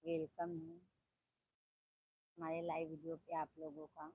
Welcome है हमारे live video पे आप लोगों का।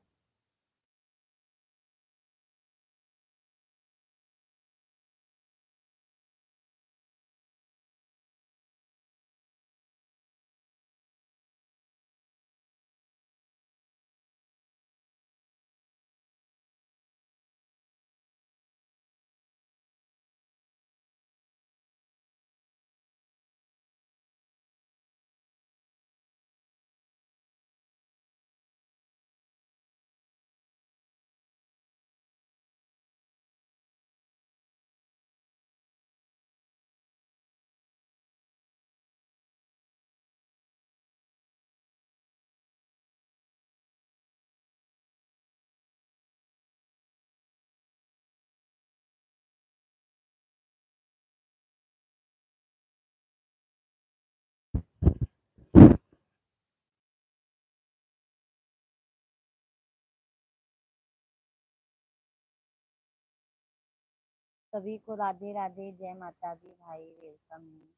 सभी को राधे राधे, जय माता दी भाई, वेलकम है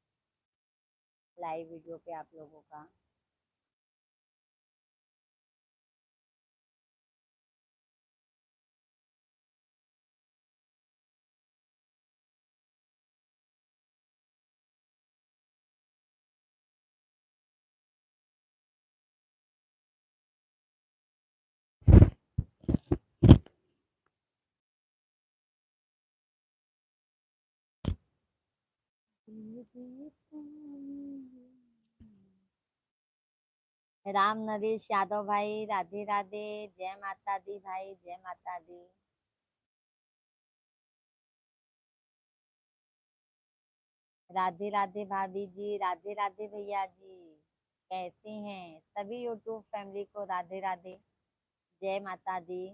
लाइव वीडियो पे आप लोगों का। राम नरेश यादव भाई, राधे राधे, जय माता दी भाई, जय माता दी। राधे राधे भाभी जी, राधे राधे भैया जी, कैसे हैं सभी यूट्यूब फैमिली को राधे राधे, जय माता दी।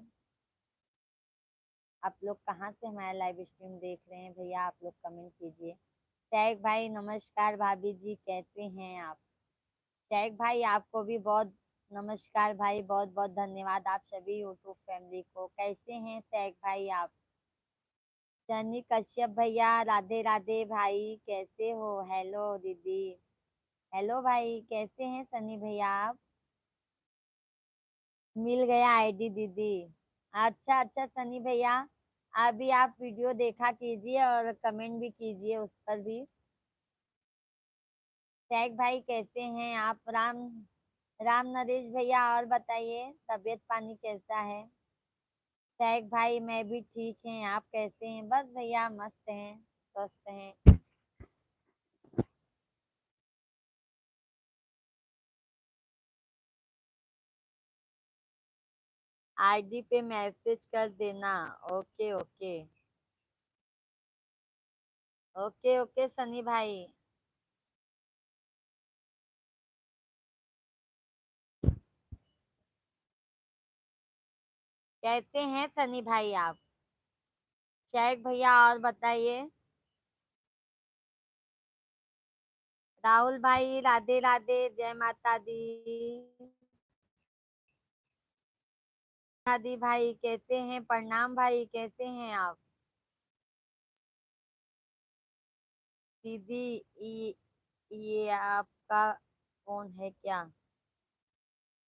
आप लोग कहाँ से हमारा लाइव स्ट्रीम देख रहे हैं भैया, आप लोग कमेंट कीजिए। टैग भाई नमस्कार, भाभी जी कैसे हैं आप। टैग भाई आपको भी बहुत नमस्कार भाई, बहुत बहुत धन्यवाद आप सभी यूट्यूब फैमिली को। कैसे हैं टैग भाई आप। सनी कश्यप भैया, राधे राधे भाई, कैसे हो। हेलो दीदी, हेलो भाई, कैसे हैं सनी भैया आप। मिल गया आईडी दीदी। अच्छा अच्छा सनी भैया, अभी आप वीडियो देखा कीजिए और कमेंट भी कीजिए उस पर भी। टैग भाई कैसे हैं आप। राम राम नरेश भैया, और बताइए तबीयत पानी कैसा है। टैग भाई मैं भी ठीक है, आप कैसे हैं। बस भैया मस्त हैं, स्वस्थ हैं। आईडी पे मैसेज कर देना। Okay okay, okay okay Sunny भाई। कैसे हैं सनी भाई आप। शेख भैया और बताइए। राहुल भाई राधे राधे, जय माता दी। दादी भाई कैसे हैं, प्रणाम भाई कैसे हैं आप। दीदी ये आपका फोन है क्या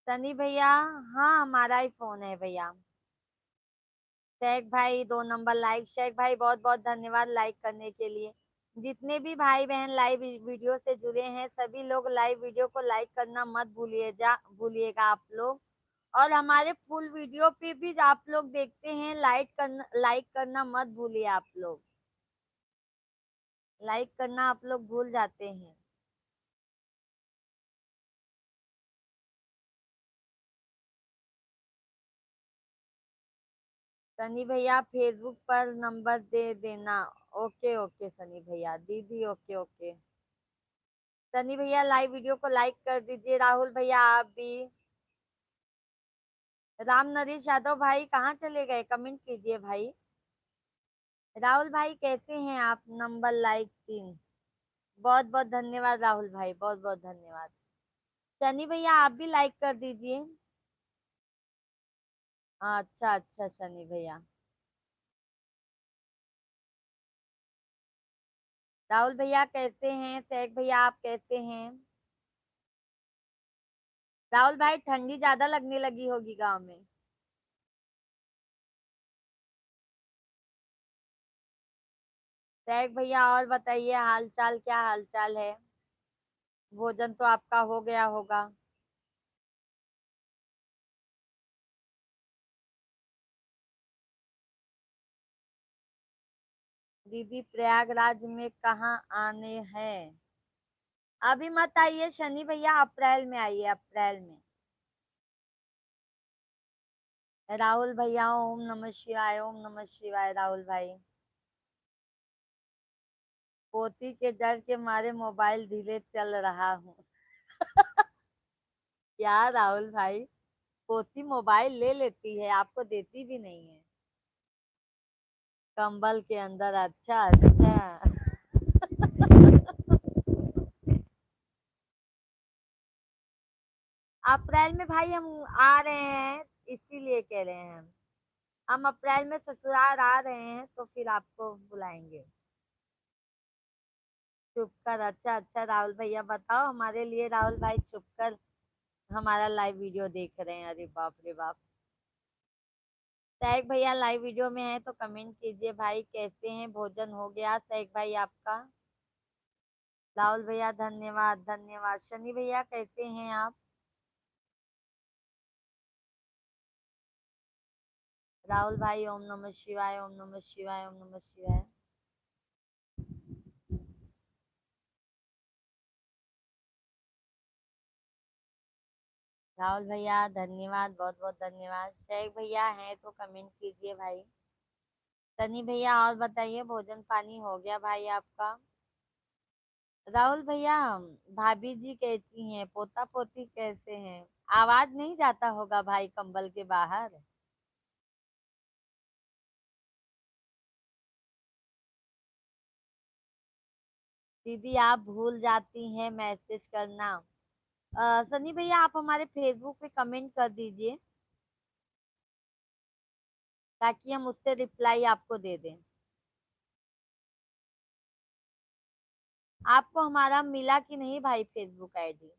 सनी भैया। हाँ हमारा ही फोन है भैया। शेख भाई 2 नंबर लाइक। शेख भाई बहुत बहुत धन्यवाद लाइक करने के लिए। जितने भी भाई बहन लाइव वीडियो से जुड़े हैं सभी लोग लाइव वीडियो को लाइक करना मत भूलिएगा आप लोग। और हमारे फुल वीडियो पे भी आप लोग देखते हैं, लाइक करना मत भूलिए आप लोग। लाइक करना आप लोग भूल जाते हैं। सनी भैया फेसबुक पर नंबर दे देना। ओके ओके सनी भैया, दीदी ओके ओके। सनी भैया लाइव वीडियो को लाइक कर दीजिए। राहुल भैया आप भी। राम नरेश यादव भाई कहाँ चले गए, कमेंट कीजिए भाई। राहुल भाई कैसे हैं आप। Number like 3। बहुत बहुत धन्यवाद राहुल भाई, बहुत बहुत धन्यवाद। सनी भैया आप भी लाइक कर दीजिए। अच्छा अच्छा सनी भैया। राहुल भैया कैसे हैं। शेख भैया आप कैसे हैं। राहुल भाई ठंडी ज्यादा लगने लगी होगी गांव में। शेख भैया और बताइए, हाल चाल, क्या हाल चाल है? भोजन तो आपका हो गया होगा। दीदी प्रयागराज में कहाँ आने हैं? अभी मत आइए शनि भैया, अप्रैल में आइए, अप्रैल में। राहुल भैया ओम नमः शिवाय, ओम नमः शिवाय। राहुल भाई, पोती के डर के मारे मोबाइल धीरे चल रहा हूँ। क्या राहुल भाई, पोती मोबाइल ले लेती है, आपको देती भी नहीं है। कंबल के अंदर, अच्छा अच्छा। अप्रैल में भाई हम आ रहे हैं, इसीलिए कह रहे हैं हम अप्रैल में ससुराल आ रहे हैं, तो फिर आपको बुलाएंगे। चुप कर, अच्छा अच्छा। राहुल भैया बताओ हमारे लिए, राहुल भाई चुप कर, हमारा लाइव वीडियो देख रहे हैं, अरे बाप रे बाप। सैक भैया लाइव वीडियो में है तो कमेंट कीजिए भाई, कैसे हैं, भोजन हो गया सैक भाई आपका? राहुल भैया धन्यवाद धन्यवाद। शनि भैया कैसे हैं आप? राहुल भाई ओम नमः शिवाय, ओम नमः शिवाय, ओम नमः शिवाय। राहुल भैया धन्यवाद, बहुत बहुत धन्यवाद। शेख भैया हैं तो कमेंट कीजिए भाई। सनी भैया और बताइए, भोजन पानी हो गया भाई आपका? राहुल भैया, भाभी जी कैसी हैं, पोता पोती कैसे हैं? आवाज नहीं जाता होगा भाई कंबल के बाहर? दीदी आप भूल जाती हैं मैसेज करना। सनी भैया आप हमारे फेसबुक पे कमेंट कर दीजिए, ताकि हम उससे रिप्लाई आपको दे दें। आपको हमारा मिला कि नहीं भाई फेसबुक आईडी?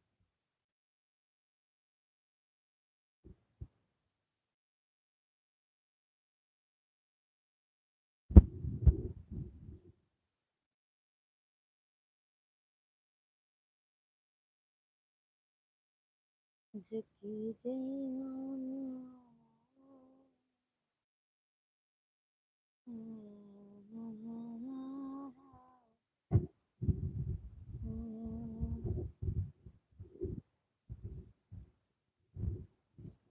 झुकी जैन।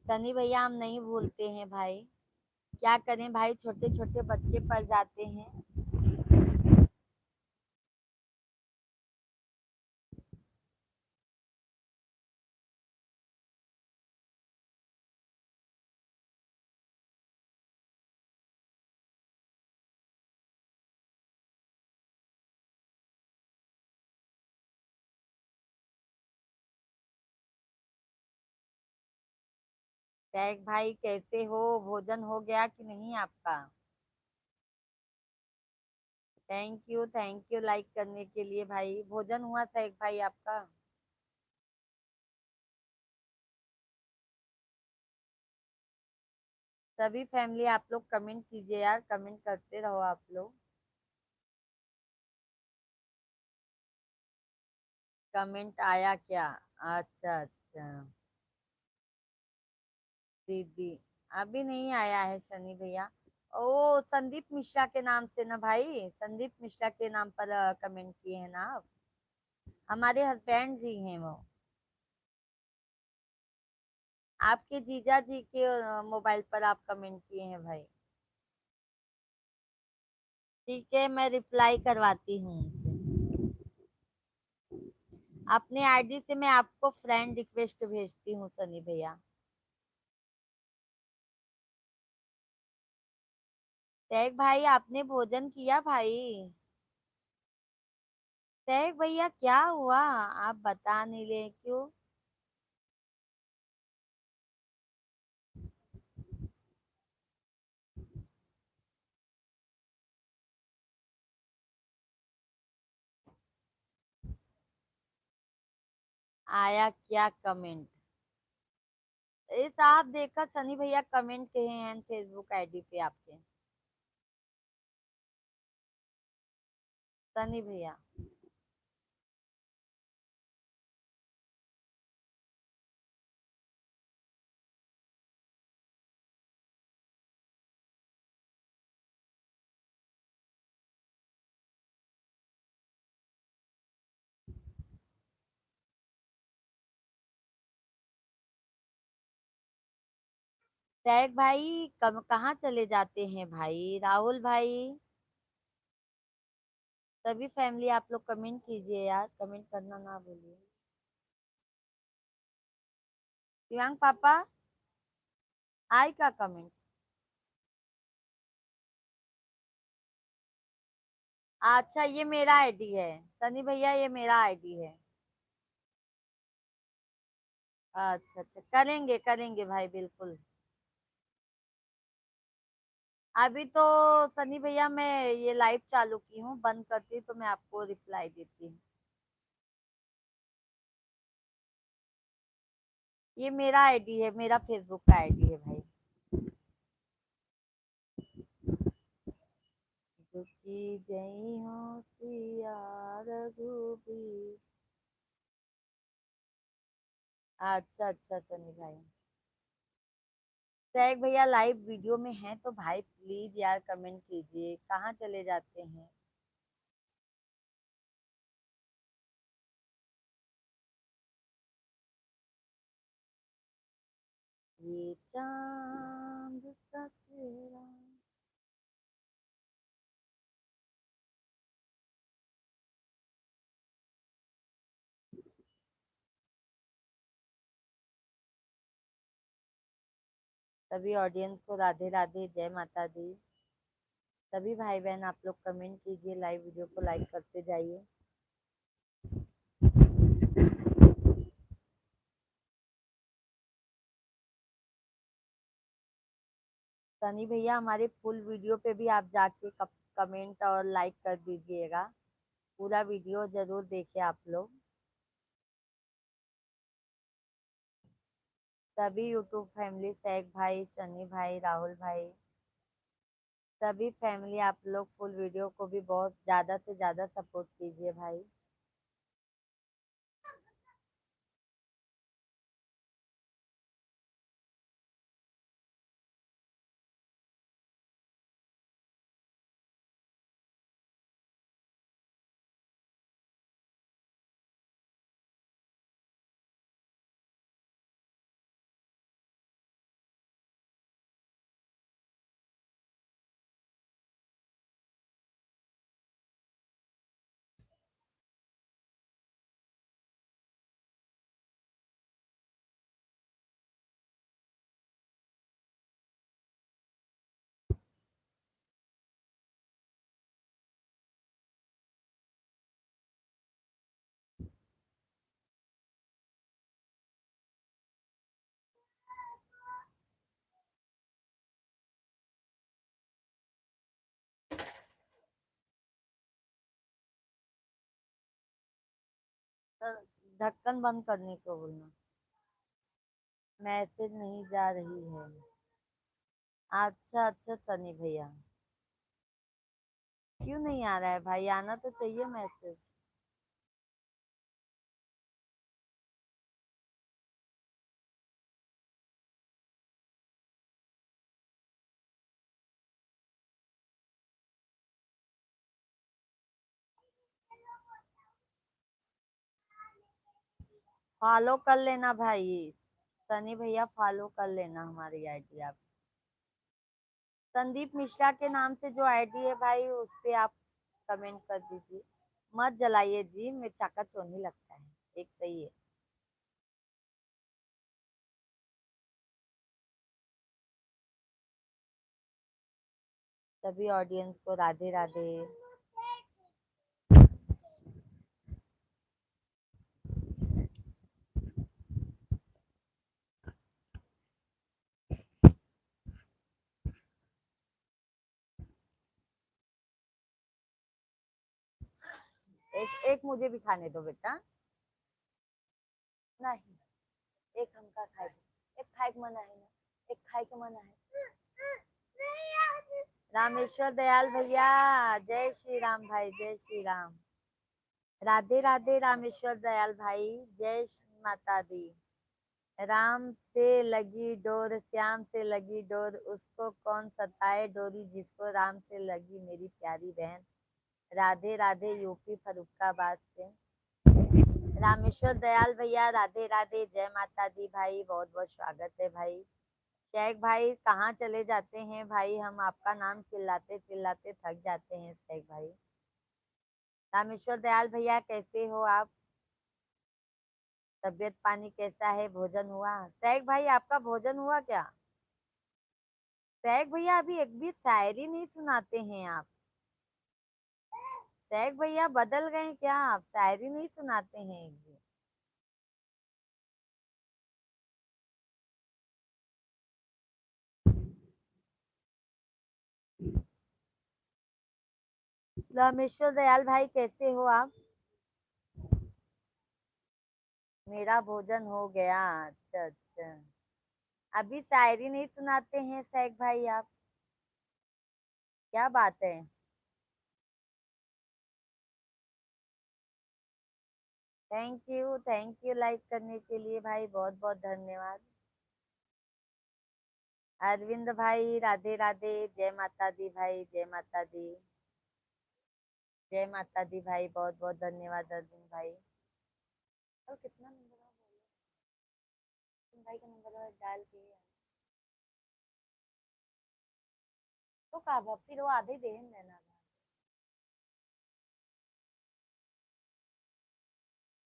सनी भैया हम नहीं भूलते हैं भाई, क्या करें भाई, छोटे छोटे बच्चे पड़ जाते हैं। टैग भाई कैसे हो, भोजन हो गया कि नहीं आपका? थैंक यू लाइक करने के लिए भाई। भोजन हुआ टैग भाई आपका? सभी फैमिली आप लोग कमेंट कीजिए यार, कमेंट करते रहो आप लोग। कमेंट आया क्या? अच्छा अच्छा। दीदी अभी नहीं आया है शनि भैया। ओ संदीप मिश्रा के नाम से ना भाई, संदीप मिश्रा के नाम पर कमेंट किए हैं ना आप? हमारे हस्बैंड जी हैं वो। आपके जीजा जी के मोबाइल पर आप कमेंट किए हैं भाई। ठीक है, मैं रिप्लाई करवाती हूँ उनसे। अपने आईडी से मैं आपको फ्रेंड रिक्वेस्ट भेजती हूँ सनी भैया। शेख भाई आपने भोजन किया भाई? शेख भैया क्या हुआ, आप बता नहीं रहे क्यों? आया क्या कमेंट? ये साहब देखा सनी भैया कमेंट किए हैं फेसबुक आईडी पे आपके। सनी भैया टैग भाई कहाँ चले जाते हैं भाई राहुल भाई। सभी फैमिली आप लोग कमेंट कीजिए यार, कमेंट करना ना भूलिए। दिव्यांग पापा आई का कमेंट। अच्छा ये मेरा आईडी है सनी भैया, ये मेरा आईडी है। अच्छा अच्छा, करेंगे करेंगे भाई बिल्कुल। अभी तो सनी भैया मैं ये लाइव चालू की हूँ, बंद करती तो मैं आपको रिप्लाई देती हूँ। ये मेरा आईडी है, मेरा फेसबुक का आईडी है भाई। झुकी जई हो सिया रघुबीर। अच्छा अच्छा सनी भाई। सैग भैया लाइव वीडियो में हैं तो भाई प्लीज यार कमेंट कीजिए, कहाँ चले जाते हैं। ये चांद सा चेहरा। सभी ऑडियंस को राधे राधे, जय माता दी। सभी भाई बहन आप लोग कमेंट कीजिए, लाइव वीडियो को लाइक करते जाइए। सनी भैया हमारे फुल वीडियो पे भी आप जाके कमेंट और लाइक कर दीजिएगा। पूरा वीडियो जरूर देखें आप लोग। सभी यूट्यूब फैमिली, सैग भाई, सनी भाई, राहुल भाई, सभी फैमिली आप लोग फुल वीडियो को भी बहुत ज्यादा से ज्यादा सपोर्ट कीजिए भाई। सर, ढक्कन बंद करने को बोलना। मैसेज नहीं जा रही है। अच्छा अच्छा सनी भैया, क्यों नहीं आ रहा है भाई, आना तो चाहिए मैसेज। फॉलो कर लेना भाई, सनी भैया फॉलो कर लेना हमारी आईडी आप। संदीप मिश्रा के नाम से जो आईडी है भाई उस पे आप कमेंट कर दीजिए। मत जलाइए जी, मेरे चाका चोनी लगता है। एक सही है। सभी ऑडियंस को राधे राधे। एक एक मुझे भी खाने दो बेटा। नहीं, एक हम का खाए। खाए के मन आहे ना, एक खाए के मन आहे। रामेश्वर दयाल भैया, जय श्री राम भाई, जय श्री राम। राधे राधे रामेश्वर दयाल भाई, जय श्री माता दी। राम से लगी डोर, श्याम से लगी डोर, उसको कौन सताए डोरी, जिसको राम से लगी मेरी प्यारी बहन। राधे राधे, यूपी फरुखाबाद से रामेश्वर दयाल भैया, राधे राधे, जय माता दी भाई, बहुत बहुत स्वागत है भाई। शेख भाई कहाँ चले जाते हैं भाई, हम आपका नाम चिल्लाते चिल्लाते थक जाते हैं शेख भाई। रामेश्वर दयाल भैया कैसे हो आप, तबीयत पानी कैसा है, भोजन हुआ? शेख भाई आपका भोजन हुआ क्या? शेख भैया अभी एक भी शायरी नहीं सुनाते हैं आप। शेख भैया बदल गए क्या, आप शायरी नहीं सुनाते हैं एक भी? रामेश्वर दयाल भाई कैसे हो आप? मेरा भोजन हो गया। अच्छा अच्छा, अभी शायरी नहीं सुनाते हैं शेख भाई आप, क्या बात है? थैंक यू लाइक करने के लिए भाई, बहुत बहुत धन्यवाद। अरविंद भाई राधे राधे, जय माता दी भाई, जय माता दी, जय माता दी भाई, बहुत बहुत धन्यवाद अरविंद भाई। और कितना नंबर है बोलो, तुम भाई का नंबर डाल के तो कहा फिर वो आधे दे देना।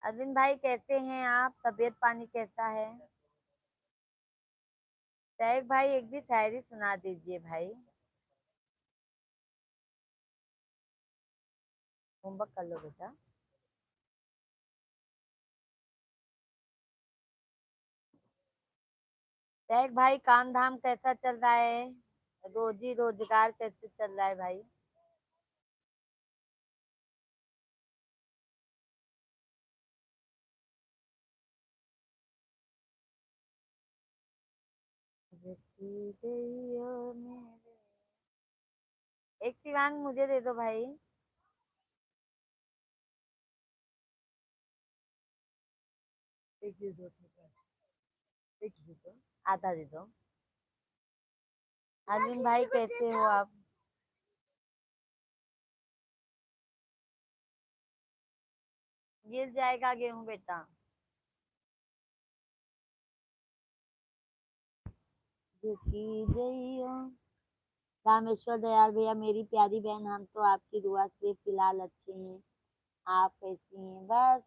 अरविंद भाई कैसे हैं आप, तबीयत पानी कैसा है? शेख भाई एक भी शायरी सुना दीजिए भाई, होमवर्क कर लो बेटा। शेख भाई काम धाम कैसा चल रहा है, रोजी रोजगार कैसे चल रहा है भाई? झुकी गई ओ मेरे, एक शिवांग मुझे दे दो भाई। एक दे दो, एक दे दो, आधा दे दो। अरविंद भाई कैसे हो आप? गिर जाएगा गेहूं बेटा। झुकी गई हो, रामेश्वर दयाल भैया मेरी प्यारी बहन, हम तो आपकी दुआ से फिलहाल अच्छे हैं, आप कैसी हैं? बस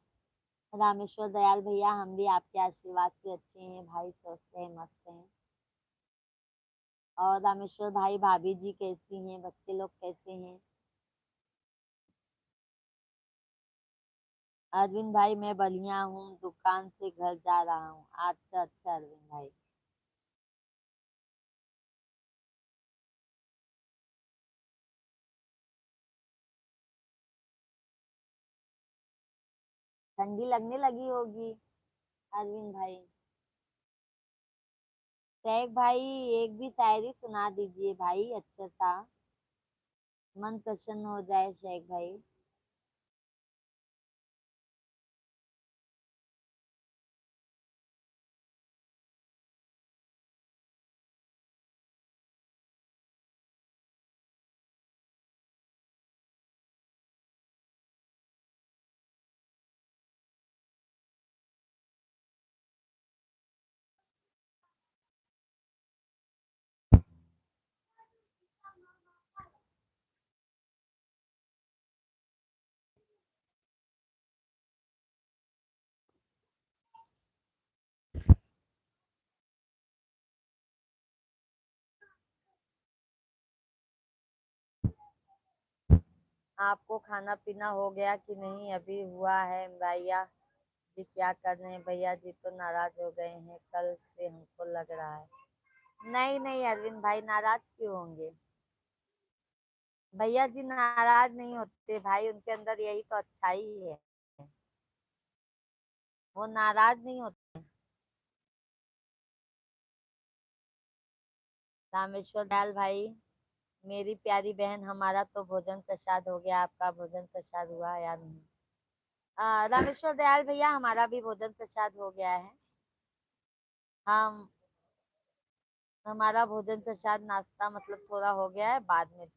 रामेश्वर दयाल भैया हम भी आपके आशीर्वाद से अच्छे हैं भाई, स्वस्थ हैं, मस्त हैं। और रामेश्वर भाई भाभी जी कैसी हैं, बच्चे लोग कैसे हैं? अरविंद भाई मैं बढ़िया हूँ, दुकान से घर जा रहा हूँ। अच्छा अच्छा अरविंद भाई, ठंडी लगने लगी होगी अरविंद भाई। शेख भाई एक भी शायरी सुना दीजिए भाई, अच्छा सा, मन प्रसन्न हो जाए शेख भाई। आपको खाना पीना हो गया कि नहीं, अभी हुआ है भैया जी? क्या कर रहे हैं भैया जी, तो नाराज हो गए हैं कल से हमको लग रहा है। नहीं नहीं अरविंद भाई नाराज क्यों होंगे, भैया जी नाराज नहीं होते भाई, उनके अंदर यही तो अच्छाई है, वो नाराज नहीं होते। रामेश्वर दयाल भाई, मेरी प्यारी बहन, हमारा तो भोजन प्रसाद हो गया, आपका भोजन प्रसाद हुआ या नहीं? रामेश्वर दयाल भैया, हमारा भी भोजन प्रसाद हो गया है। हम हमारा भोजन प्रसाद नाश्ता मतलब थोड़ा हो गया है, बाद में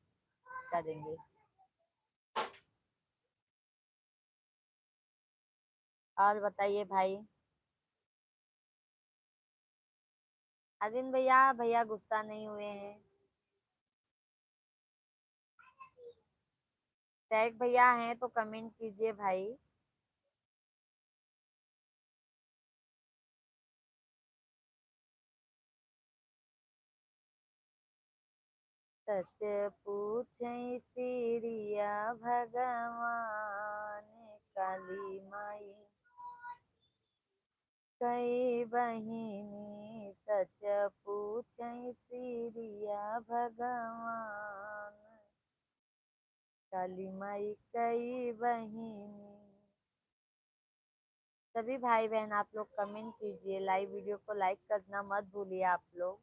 करेंगे। और बताइए भाई। अरविंद भैया, भैया गुस्सा नहीं हुए हैं। टैग भैया हैं तो कमेंट कीजिए भाई। सच पूछे सिरिया भगवान, काली माई कई बहिनी, सच पूछे सिरिया भगवान, काली माई कई बहिनी। सभी भाई बहन आप लोग कमेंट कीजिए, लाइव वीडियो को लाइक करना मत भूलिए आप लोग।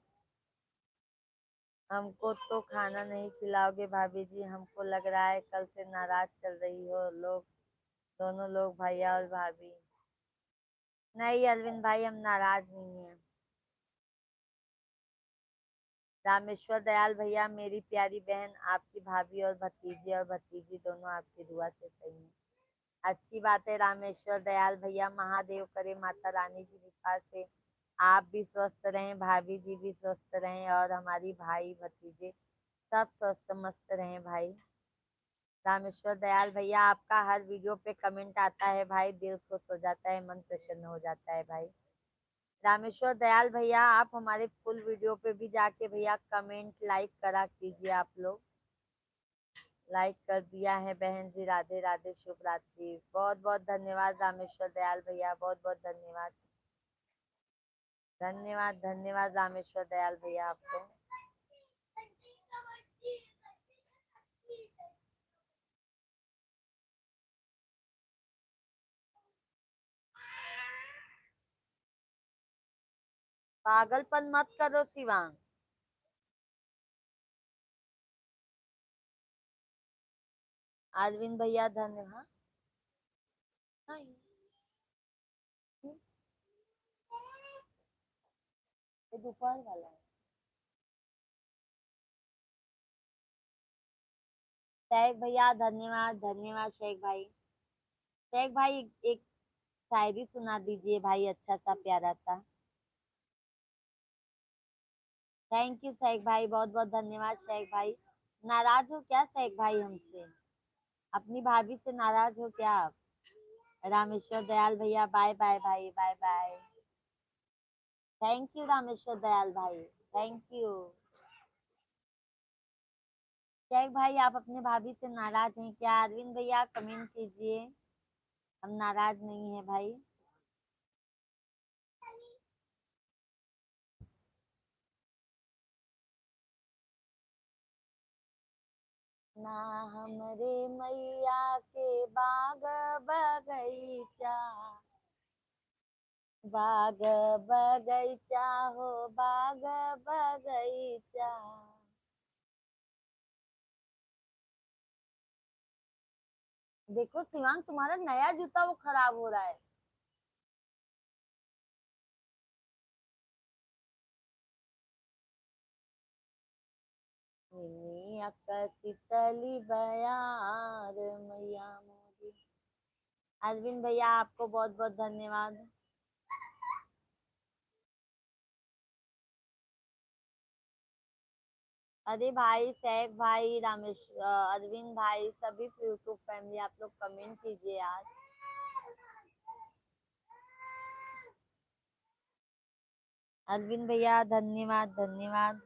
हमको तो खाना नहीं खिलाओगे भाभी जी, हमको लग रहा है कल से नाराज चल रही हो लोग, दोनों लोग, भैया और भाभी। नहीं अरविंद भाई, हम नाराज नहीं हैं। रामेश्वर दयाल भैया, मेरी प्यारी बहन, आपकी भाभी और भतीजे और भतीजी दोनों आपकी दुआ से सही है। अच्छी बात है रामेश्वर दयाल भैया, महादेव करे माता रानी की कृपा से आप भी स्वस्थ रहें, भाभी जी भी स्वस्थ रहें, और हमारी भाई भतीजे सब स्वस्थ मस्त रहें भाई। रामेश्वर दयाल भैया, आपका हर वीडियो पे कमेंट आता है भाई, दिल खुश हो जाता है, मन प्रसन्न हो जाता है भाई। रामेश्वर दयाल भैया, आप हमारे फुल वीडियो पे भी जाके भैया कमेंट लाइक करा कीजिए आप लोग। लाइक कर दिया है बहन जी, राधे राधे, शुभ रात्रि, बहुत बहुत धन्यवाद रामेश्वर दयाल भैया, बहुत बहुत धन्यवाद। धन्यवाद धन्यवाद रामेश्वर दयाल भैया आपको। पागलपन मत करो शिवांग। अरविंद भैया धन्यवाद। हाँ, ये दोपहर वाला है। शेख भैया धन्यवाद धन्यवाद शेख भाई। शेख भाई, एक शायरी सुना दीजिए भाई, अच्छा सा प्यारा सा। थैंक यू शेख भाई, बहुत बहुत धन्यवाद शेख भाई। नाराज हो क्या शेख भाई हमसे? अपनी भाभी से नाराज हो क्या आप? रामेश्वर दयाल भैया, बाय बाय भाई, bye bye. Thank you Rameshwar Dayal भाई, थैंक यू। शेख भाई, आप अपने भाभी से नाराज हैं क्या? अरविंद भैया कमेंट कीजिए, हम नाराज नहीं है भाई। ना हमरे मैया के बाग बगैचा, बाग बगैचा हो, बाग बगैचा। देखो शिवांग, तुम्हारा नया जूता वो खराब हो रहा है। मिनी तितली बयार मैया मोरी। अरविंद भैया आपको बहुत बहुत धन्यवाद। अरे भाई सैफ भाई, अरविंद भाई, सभी यूट्यूब फैमिली आप लोग कमेंट कीजिए यार। अरविंद भैया धन्यवाद धन्यवाद।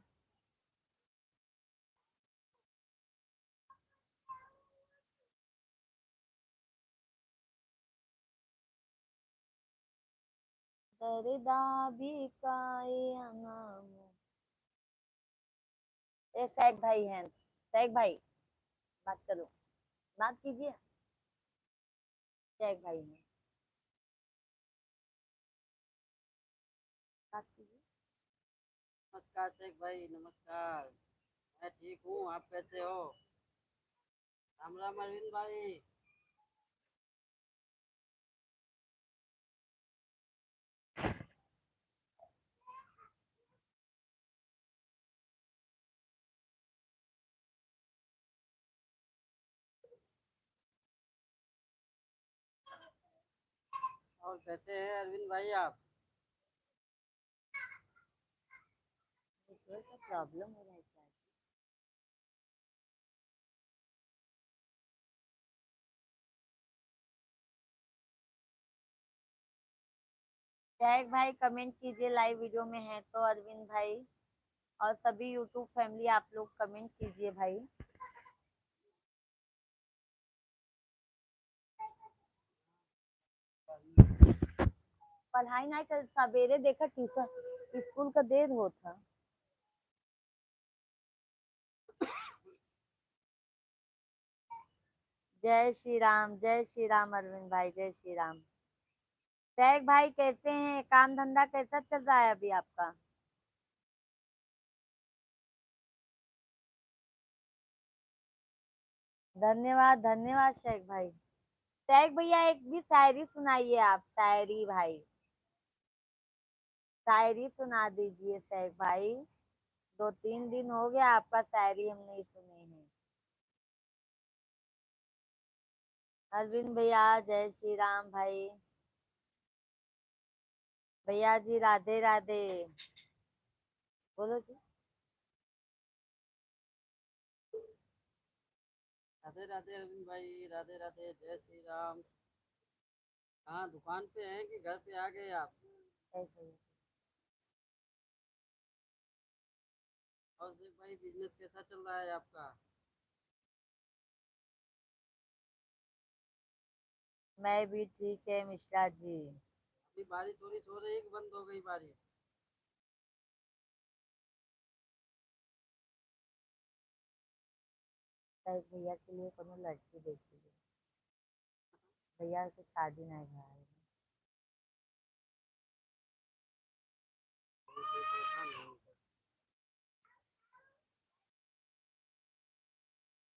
दर्दा भी काए अनाम। ए सैफ भाई हैं, सैफ भाई, बात करो, बात कीजिए। सैफ भाई हैं, बात कीजिए। नमस्कार शेख भाई, नमस्कार। मैं ठीक हूँ, आप कैसे हो? राम राम अरविंद भाई। और कैसे हैं अरविंद भाई आप? नेटवर्क का प्रॉब्लम हो रहा है क्या? टैग भाई कमेंट कीजिए, लाइव वीडियो में है तो अरविंद भाई। और सभी यूट्यूब फैमिली आप लोग कमेंट कीजिए भाई। पढ़ाई नहीं कर, सवेरे देखा ट्यूशन स्कूल का देर होता। जय श्री राम, जय श्री राम अरविंद भाई, जय श्री राम। टैग भाई कैसे हैं, काम धंधा कैसा चल रहा है अभी आपका? धन्यवाद धन्यवाद शेख भाई। टैग भैया एक भी शायरी सुनाइए आप, शायरी भाई। शायरी सुना दीजिए शेख भाई। 2-3 दिन हो गया आपका शायरी हम नहीं सुने हैं। अरविंद भैया जय श्री राम भाई। भैया जी राधे राधे। बोलो जी। राधे राधे अरविंद भाई, राधे राधे, जय श्री राम। हाँ, दुकान पे हैं कि घर पे आ गए आप? कैसे? और शेख भाई, बिजनेस कैसा चल रहा है आपका? मैं भी ठीक है मिश्रा जी। अभी बारिश वारिश हो रही है कि बंद हो गई बारिश? शायद भैया के लिए कोनो लड़की देखी है। भैया के शादी नहीं हुआ है। अभी कोई परेशान नहीं है।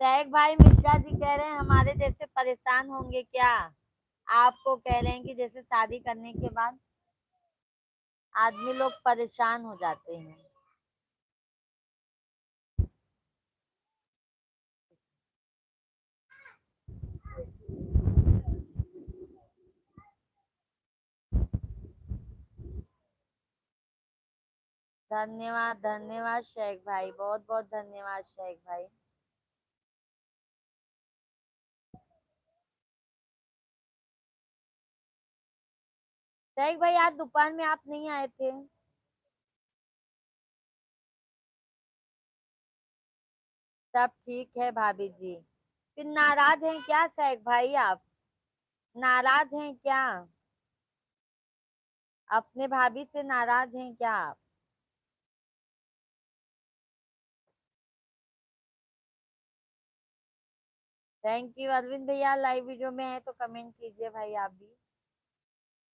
टैग भाई मिश्रा जी कह रहे हैं हमारे जैसे परेशान होंगे क्या? आपको कह रहे हैं कि जैसे शादी करने के बाद आदमी लोग परेशान हो जाते हैं। धन्यवाद धन्यवाद शेख भाई, बहुत बहुत धन्यवाद शेख भाई। शेख भाई आज दुकान में आप नहीं आए थे। सब ठीक है भाभी जी। फिर नाराज हैं क्या शेख भाई आप? नाराज हैं क्या? अपने भाभी से नाराज हैं क्या आप? थैंक यू अरविंद भैया, लाइव वीडियो में है तो कमेंट कीजिए भाई आप भी।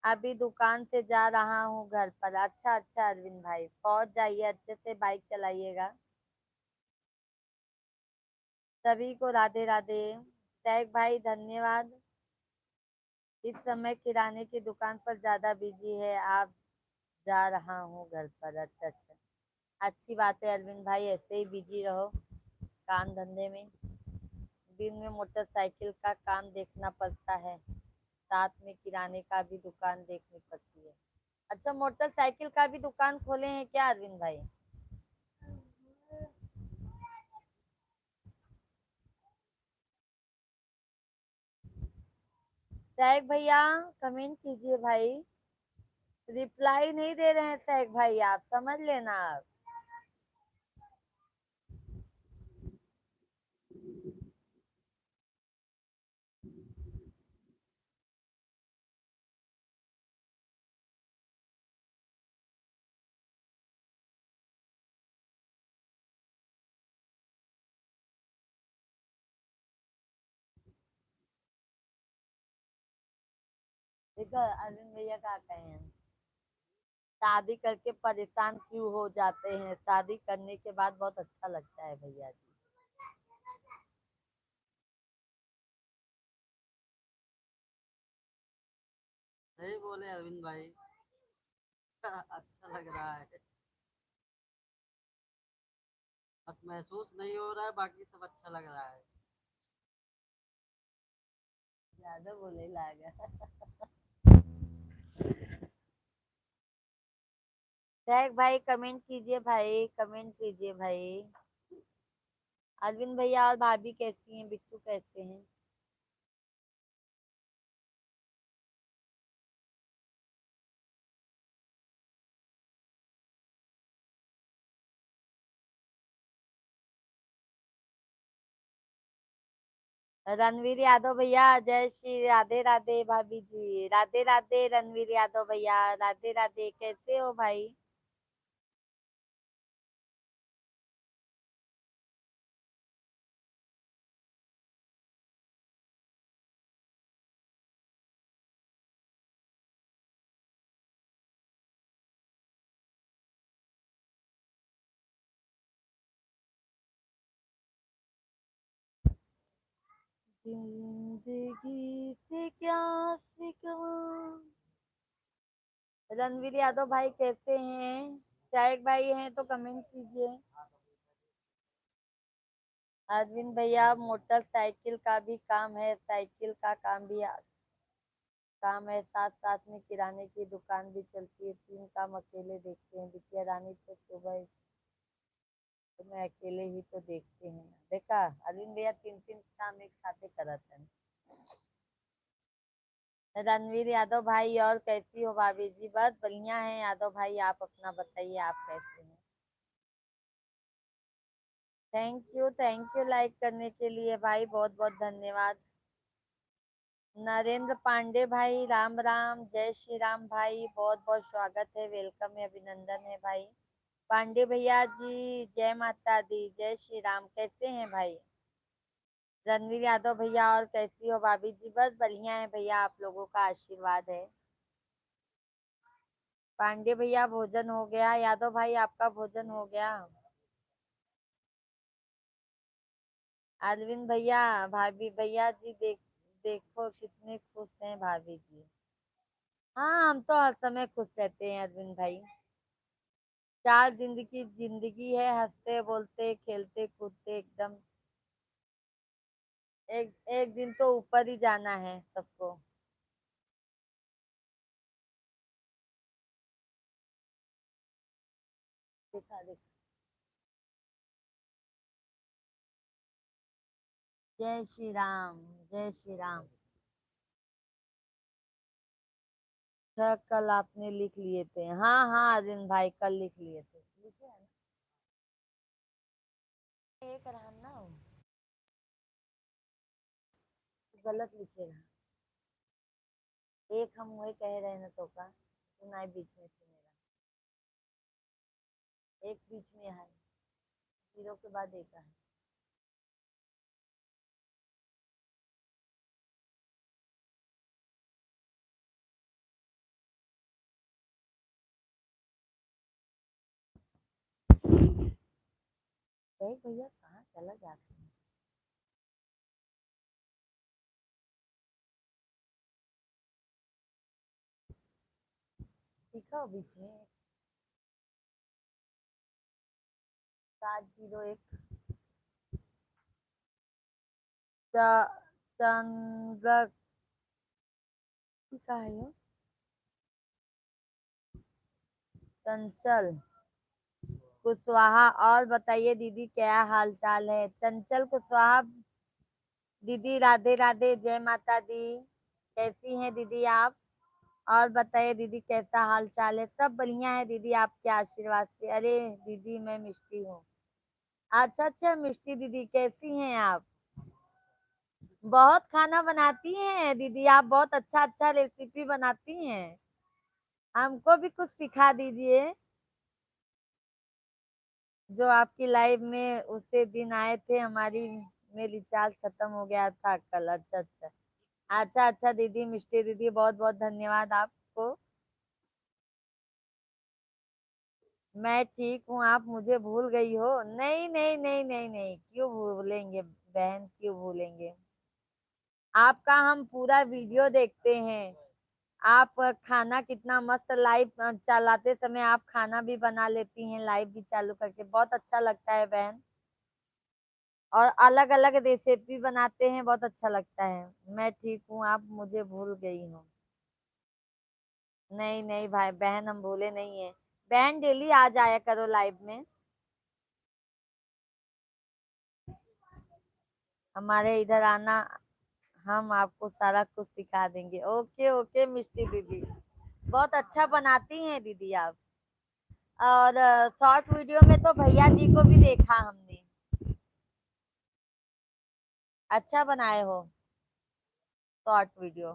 अभी दुकान से जा रहा हूँ घर पर। अच्छा अच्छा अरविंद भाई, पहुंच जाइए, अच्छे से बाइक चलाइएगा। सभी को राधे राधे। शेख भाई धन्यवाद। इस समय किराने की दुकान पर ज्यादा बिजी है आप। जा रहा हूँ घर पर, अच्छा अच्छा। अच्छी बात है अरविंद भाई, ऐसे ही बिजी रहो काम धंधे में। दिन में मोटरसाइकिल का काम देखना पड़ता है, साथ में किराने का भी दुकान देखनी पड़ती है। अच्छा, मोटरसाइकिल का भी दुकान खोले हैं क्या अरविंद भाई? सैग भैया कमेंट कीजिए भाई। रिप्लाई नहीं दे रहे हैं सैग भाई, आप समझ लेना आप। देखो अरविंद भैया क्या कहे हैं। शादी करके परेशान क्यों हो जाते हैं? शादी करने के बाद बहुत अच्छा लगता है भैया जी। सही बोले अरविंद भाई। अच्छा लग रहा है। बस महसूस नहीं हो रहा है, बाकी सब अच्छा लग रहा है। ज्यादा बोले लागा। शेख भाई कमेंट कीजिए भाई, कमेंट कीजिए भाई। अरविंद भैया और भाभी कैसी हैं? बिट्टू कैसे हैं? रणवीर यादव भैया जय श्री राधे राधे। भाभी जी राधे राधे। रणवीर यादव भैया राधे राधे, कैसे हो भाई? जिंदगी से क्या सिकवा। रणवीर यादव भाई कैसे हैं? शायक भाई हैं तो कमेंट कीजिए। अरविंद भैया मोटरसाइकिल का भी काम है, साइकिल का काम है, साथ साथ में किराने की दुकान भी चलती है। तीन काम अकेले देखते हैं। बिटिया रानी तो सुबह तो मैं अकेले ही तो देखते हैं। देखा अरविंद भैया तीन तीन काम एक साथ करत है। रणवीर यादव भाई और कैसी हो भाभी जी? बस बढ़िया है यादव भाई, आप अपना बताइए, आप कैसे हैं? थैंक यू लाइक करने के लिए भाई, बहुत बहुत धन्यवाद। नरेंद्र पांडे भाई राम राम, जय श्री राम भाई, बहुत बहुत स्वागत है, वेलकम है, अभिनंदन है भाई। पांडे भैया जी जय माता दी, जय श्री राम, कैसे हैं भाई? रणवीर यादव भैया और कैसी हो भाभी जी? बस बढ़िया है भैया, आप लोगों का आशीर्वाद है। पांडे भैया भोजन हो गया? यादव भाई आपका भोजन हो गया? अरविंद भैया भाभी भैया जी देखो कितने खुश हैं भाभी जी। हाँ हम तो हर समय खुश रहते हैं अरविंद भाई। चार जिंदगी जिंदगी है, हंसते बोलते खेलते कूदते एकदम। एक एक दिन तो ऊपर ही जाना है सबको। दिखा दिखा। जय श्री राम, जय श्री राम। अच्छा कल आपने लिख लिए थे? हाँ हाँ अरविंद भाई कल लिख लिए थे, लिखे है ना? एक रहा ना वो, गलत लिखे रहा। एक हम वही कह रहे ना तो का सुनाई बीच में से मेरा। एक बीच में है, जीरो के बाद एक है। देख भैया कहाँ चला जाता है? लिखा बीच में 701। चंद्र का है ये? चंचल कुशवाहा, और बताइए दीदी क्या हाल चाल है? चंचल कुशवाहा दीदी राधे राधे, जय माता दी, कैसी हैं दीदी आप? और बताइए दीदी कैसा हाल चाल है? सब बढ़िया है दीदी आपके आशीर्वाद से। अरे दीदी मैं मिष्टी हूँ। अच्छा अच्छा मिष्टी दीदी कैसी हैं आप? बहुत खाना बनाती हैं दीदी आप, बहुत अच्छा अच्छा रेसिपी बनाती हैं। हमको भी कुछ सिखा दीजिए। जो आपकी लाइव में उसे दिन आए थे, हमारी में रिचार्ज खत्म हो गया था कल। अच्छा अच्छा। अच्छा अच्छा दीदी मिष्टी दीदी बहुत बहुत धन्यवाद आपको। मैं ठीक हूँ, आप मुझे भूल गई हो? नहीं नहीं नहीं नहीं नहीं, क्यों भूलेंगे बहन, क्यों भूलेंगे? आपका हम पूरा वीडियो देखते हैं। आप खाना कितना मस्त लाइव चलाते समय आप खाना भी बना लेती हैं, लाइव भी चालू करके, बहुत अच्छा लगता है बहन। और अलग अलग रेसिपी बनाते हैं, बहुत अच्छा लगता है। मैं ठीक हूँ, आप मुझे भूल गई हो? नहीं नहीं भाई बहन, हम भूले नहीं है। बहन डेली आ जाया करो लाइव में, हमारे इधर आना, हम आपको सारा कुछ सिखा देंगे। ओके ओके मिष्टी दीदी, बहुत अच्छा बनाती हैं दीदी आप। और शॉर्ट वीडियो में तो भैया जी को भी देखा हमने, अच्छा बनाए हो शॉर्ट वीडियो।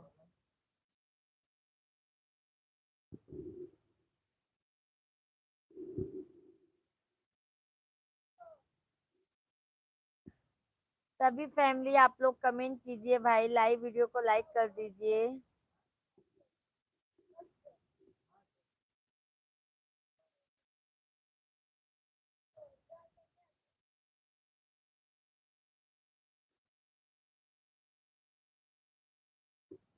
सभी फैमिली आप लोग कमेंट कीजिए भाई, लाइव वीडियो को लाइक कर दीजिए।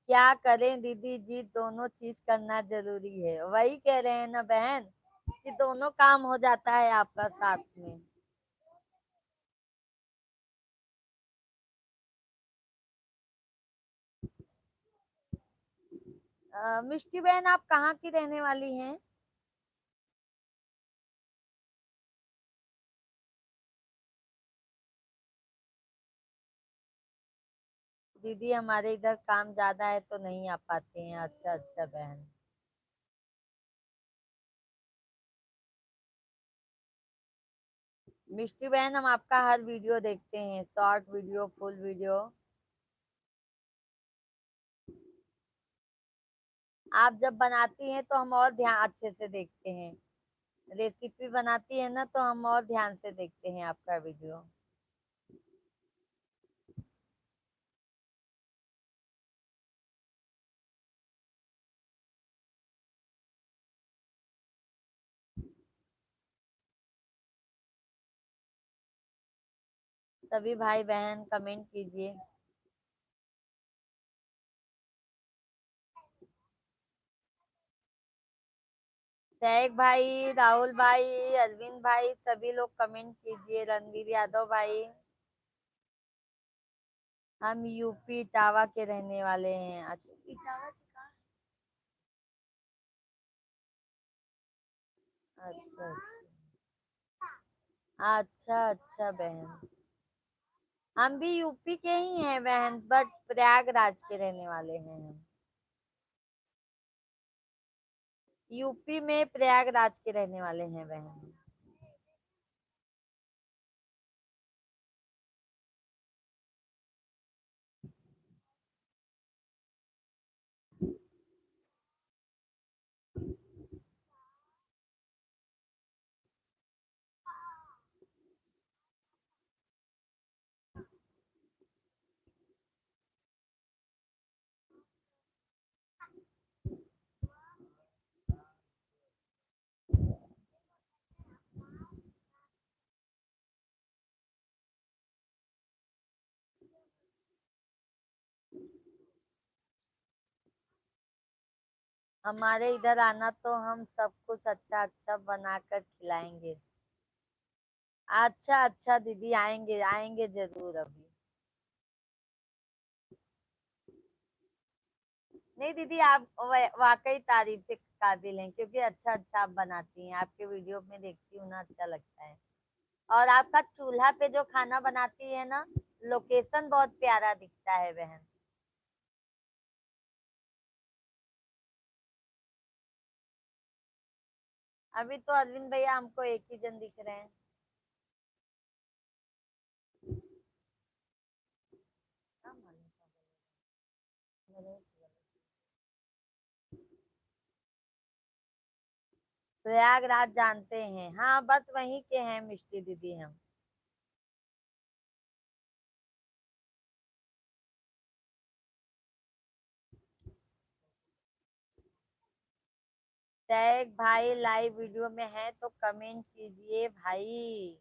क्या करें दीदी जी, दोनों चीज करना जरूरी है, वही कह रहे हैं ना बहन, कि दोनों काम हो जाता है आपका साथ में। मिष्टी बहन, आप कहाँ की रहने वाली हैं? दीदी हमारे इधर काम ज्यादा है तो नहीं आ पाते हैं। अच्छा अच्छा बहन। मिष्टी बहन, हम आपका हर वीडियो देखते हैं, शॉर्ट वीडियो, फुल वीडियो। आप जब बनाती हैं तो हम और ध्यान अच्छे से देखते हैं, रेसिपी बनाती है ना तो हम और ध्यान से देखते हैं आपका वीडियो। सभी भाई बहन कमेंट कीजिए। सैक भाई, राहुल भाई, अरविंद भाई, सभी लोग कमेंट कीजिए। रणवीर यादव भाई, हम यूपी इटावा के रहने वाले हैं। अच्छा, इटावा से कहाँ? अच्छा अच्छा अच्छा बहन, हम भी यूपी के ही हैं बहन, बट प्रयागराज के रहने वाले हैं हम। यूपी में प्रयागराज के रहने वाले हैं बहन। हमारे इधर आना तो हम सब कुछ अच्छा अच्छा बनाकर खिलाएंगे। अच्छा अच्छा दीदी, आएंगे आएंगे जरूर अभी। नहीं दीदी, आप वाकई तारीफ के काबिल हैं, क्योंकि अच्छा अच्छा आप बनाती हैं, आपके वीडियो में देखती हूँ ना, अच्छा लगता है। और आपका चूल्हा पे जो खाना बनाती है ना, लोकेशन बहुत प्यारा दिखता है बहन। अभी तो अरविंद भैया हमको एक ही जन दिख रहे हैं। क्या मालूम मेरे- प्रयागराज जानते हैं, हाँ बस वहीं के हैं मिष्टी दीदी हम। टैग भाई लाइव वीडियो में है तो कमेंट कीजिए भाई।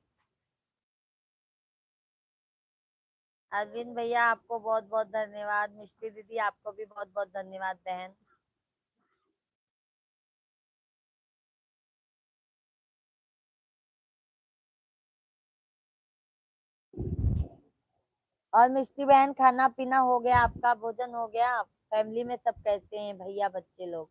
अरविंद भैया आपको बहुत बहुत धन्यवाद। मिष्टी दीदी आपको भी बहुत बहुत धन्यवाद बहन। और मिष्टी बहन खाना पीना हो गया आपका? भोजन हो गया? फैमिली में सब कैसे हैं भैया बच्चे लोग?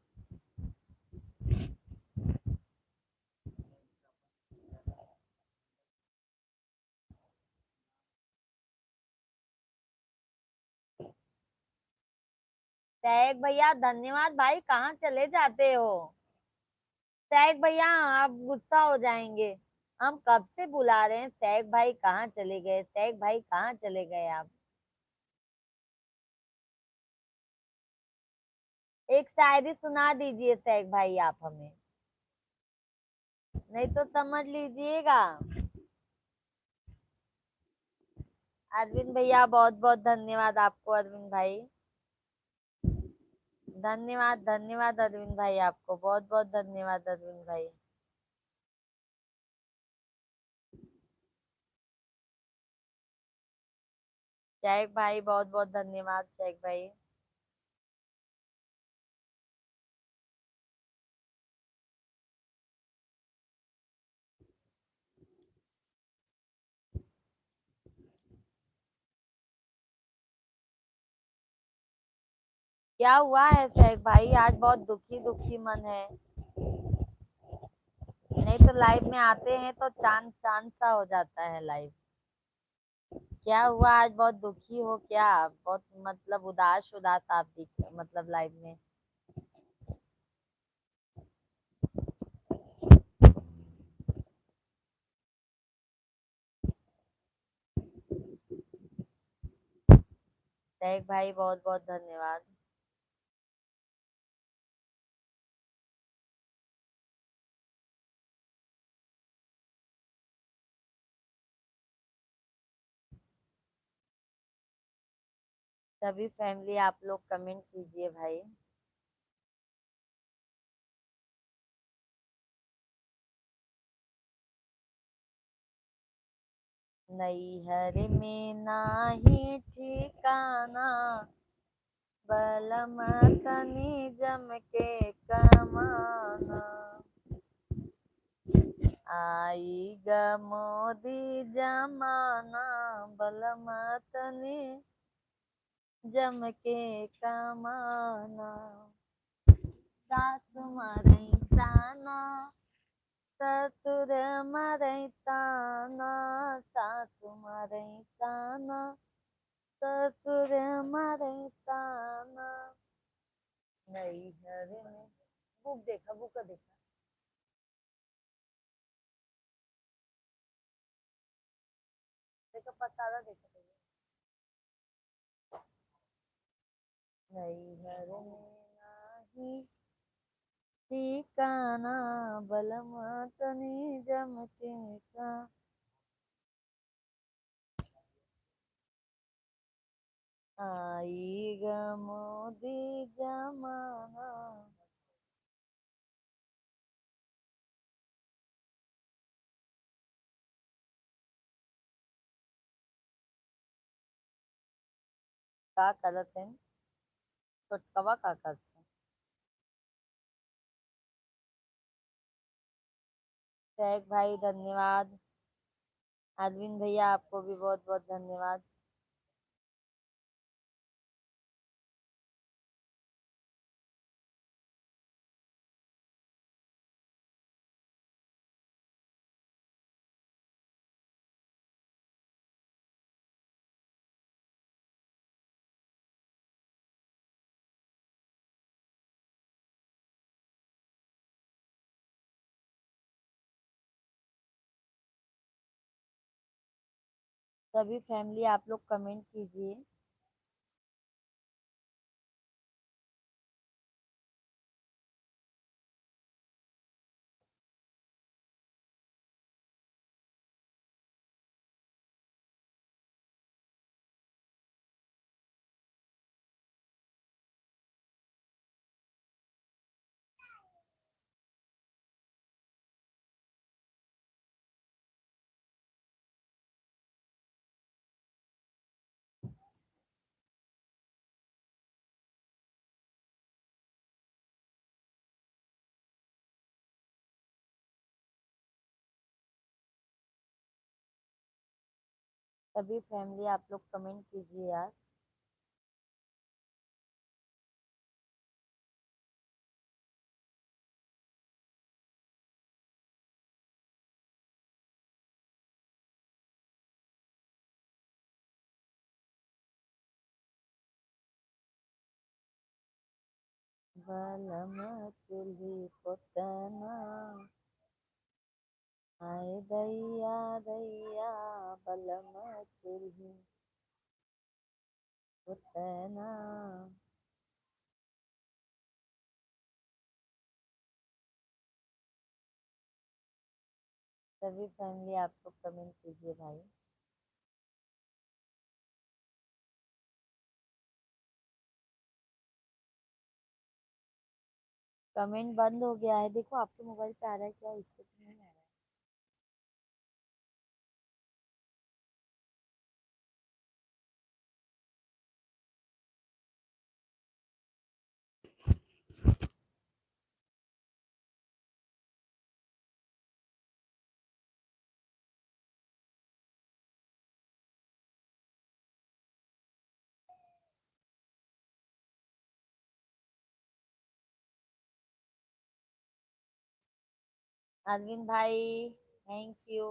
टैग भैया धन्यवाद भाई। कहाँ चले जाते हो टैग भैया? आप गुस्सा हो जाएंगे। हम कब से बुला रहे हैं। टैग भाई कहाँ चले गए? टैग भाई कहाँ चले गए आप? एक शायरी सुना दीजिए टैग भाई आप हमें। नहीं तो समझ लीजिएगा। अरविंद भैया बहुत बहुत धन्यवाद आपको। अरविंद भाई धन्यवाद धन्यवाद। अरविंद भाई आपको बहुत बहुत धन्यवाद। अरविंद भाई शेख भाई बहुत बहुत धन्यवाद। शेख भाई क्या हुआ है शेख भाई? आज बहुत दुखी दुखी मन है। नहीं तो लाइव में आते हैं तो चांद चांद सा हो जाता है लाइव। क्या हुआ आज बहुत दुखी हो क्या? बहुत मतलब उदास उदास आप दिख मतलब लाइव में। शेख भाई बहुत बहुत धन्यवाद। सभी फैमिली आप लोग कमेंट कीजिए भाई। नैहर में नाही ठिकाना बलम तनी जम के कमाना। आई ग मोदी जमाना बलम तनी जम के कमाना। सासु मरई ताना ससुर मरई ताना। सासु मरई ताना ससुर मरई ताना। नैहर में बुक देखा बुक देखा। देखो पसारा देखो तो। नैहर में नाही ठिकाना बलम तनी जम के का। आई ग मोदी जमाना। का करत है छोटकवा का करत है? शेख भाई धन्यवाद। अरविंद भैया आपको भी बहुत बहुत धन्यवाद। सभी फैमिली आप लोग कमेंट कीजिए। सभी फैमिली आप लोग कमेंट कीजिए यार। बलम चूल्ही पोतना आए दैया दैया बलम चूल्ही पोतना। सभी फैमिली आप लोग कमेंट कीजिए भाई। कमेंट बंद हो गया है, देखो आपके मोबाइल पे आ रहा है क्या, इसको तो नहीं आ रहा है। अरविंद भाई thank you.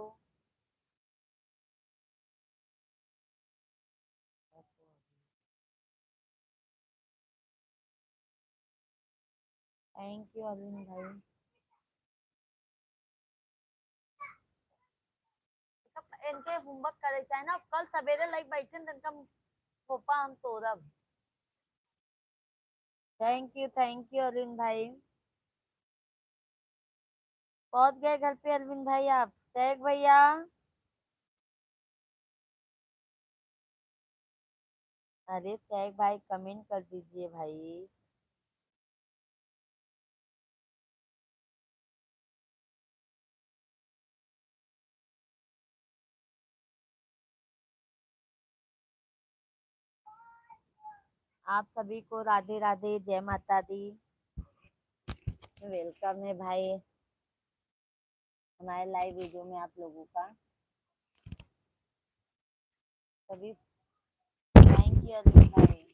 Thank you Arvind भाई। इनके होमवर्क करे है ना, कल सवेरे लाइक बैठे इनका पोपा हम तोड़ब। थैंक यू अरविंद भाई। पहुंच गए घर पे अरविंद भाई आप। शेख भैया अरे शेख भाई कमेंट कर दीजिए भाई। आप सभी को राधे राधे, जय माता दी। वेलकम है भाई हमारे लाइव वीडियो में आप लोगों का। सभी थैंक यू अरविंद भाई।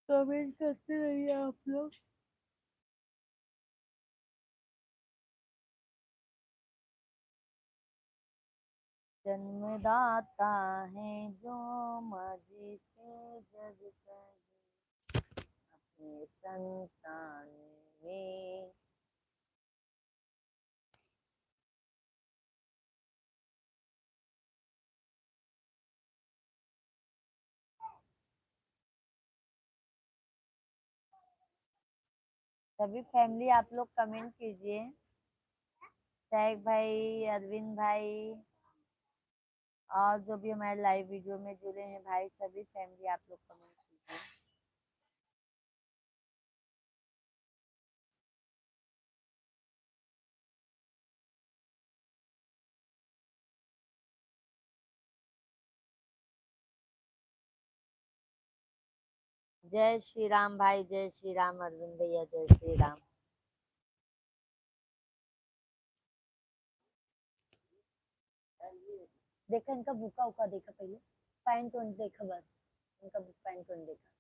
कमेंट करते रहिए आप लोग। जन्मदाता है जो माझी से जग कहे अपने संतान में। सभी फैमिली आप लोग कमेंट कीजिए। शेख भाई, अरविंद भाई और जो भी हमारे लाइव वीडियो में जुड़े हैं भाई, सभी फैमिली आप लोग कमेंट कीजिए। जय श्री राम भाई, जय श्री राम अरविंद भैया, जय श्री राम। देखा इनका बुका उका देखा, पहले पैंट वैंट देखा, बस इनका बुक पैंट वैंट देखा।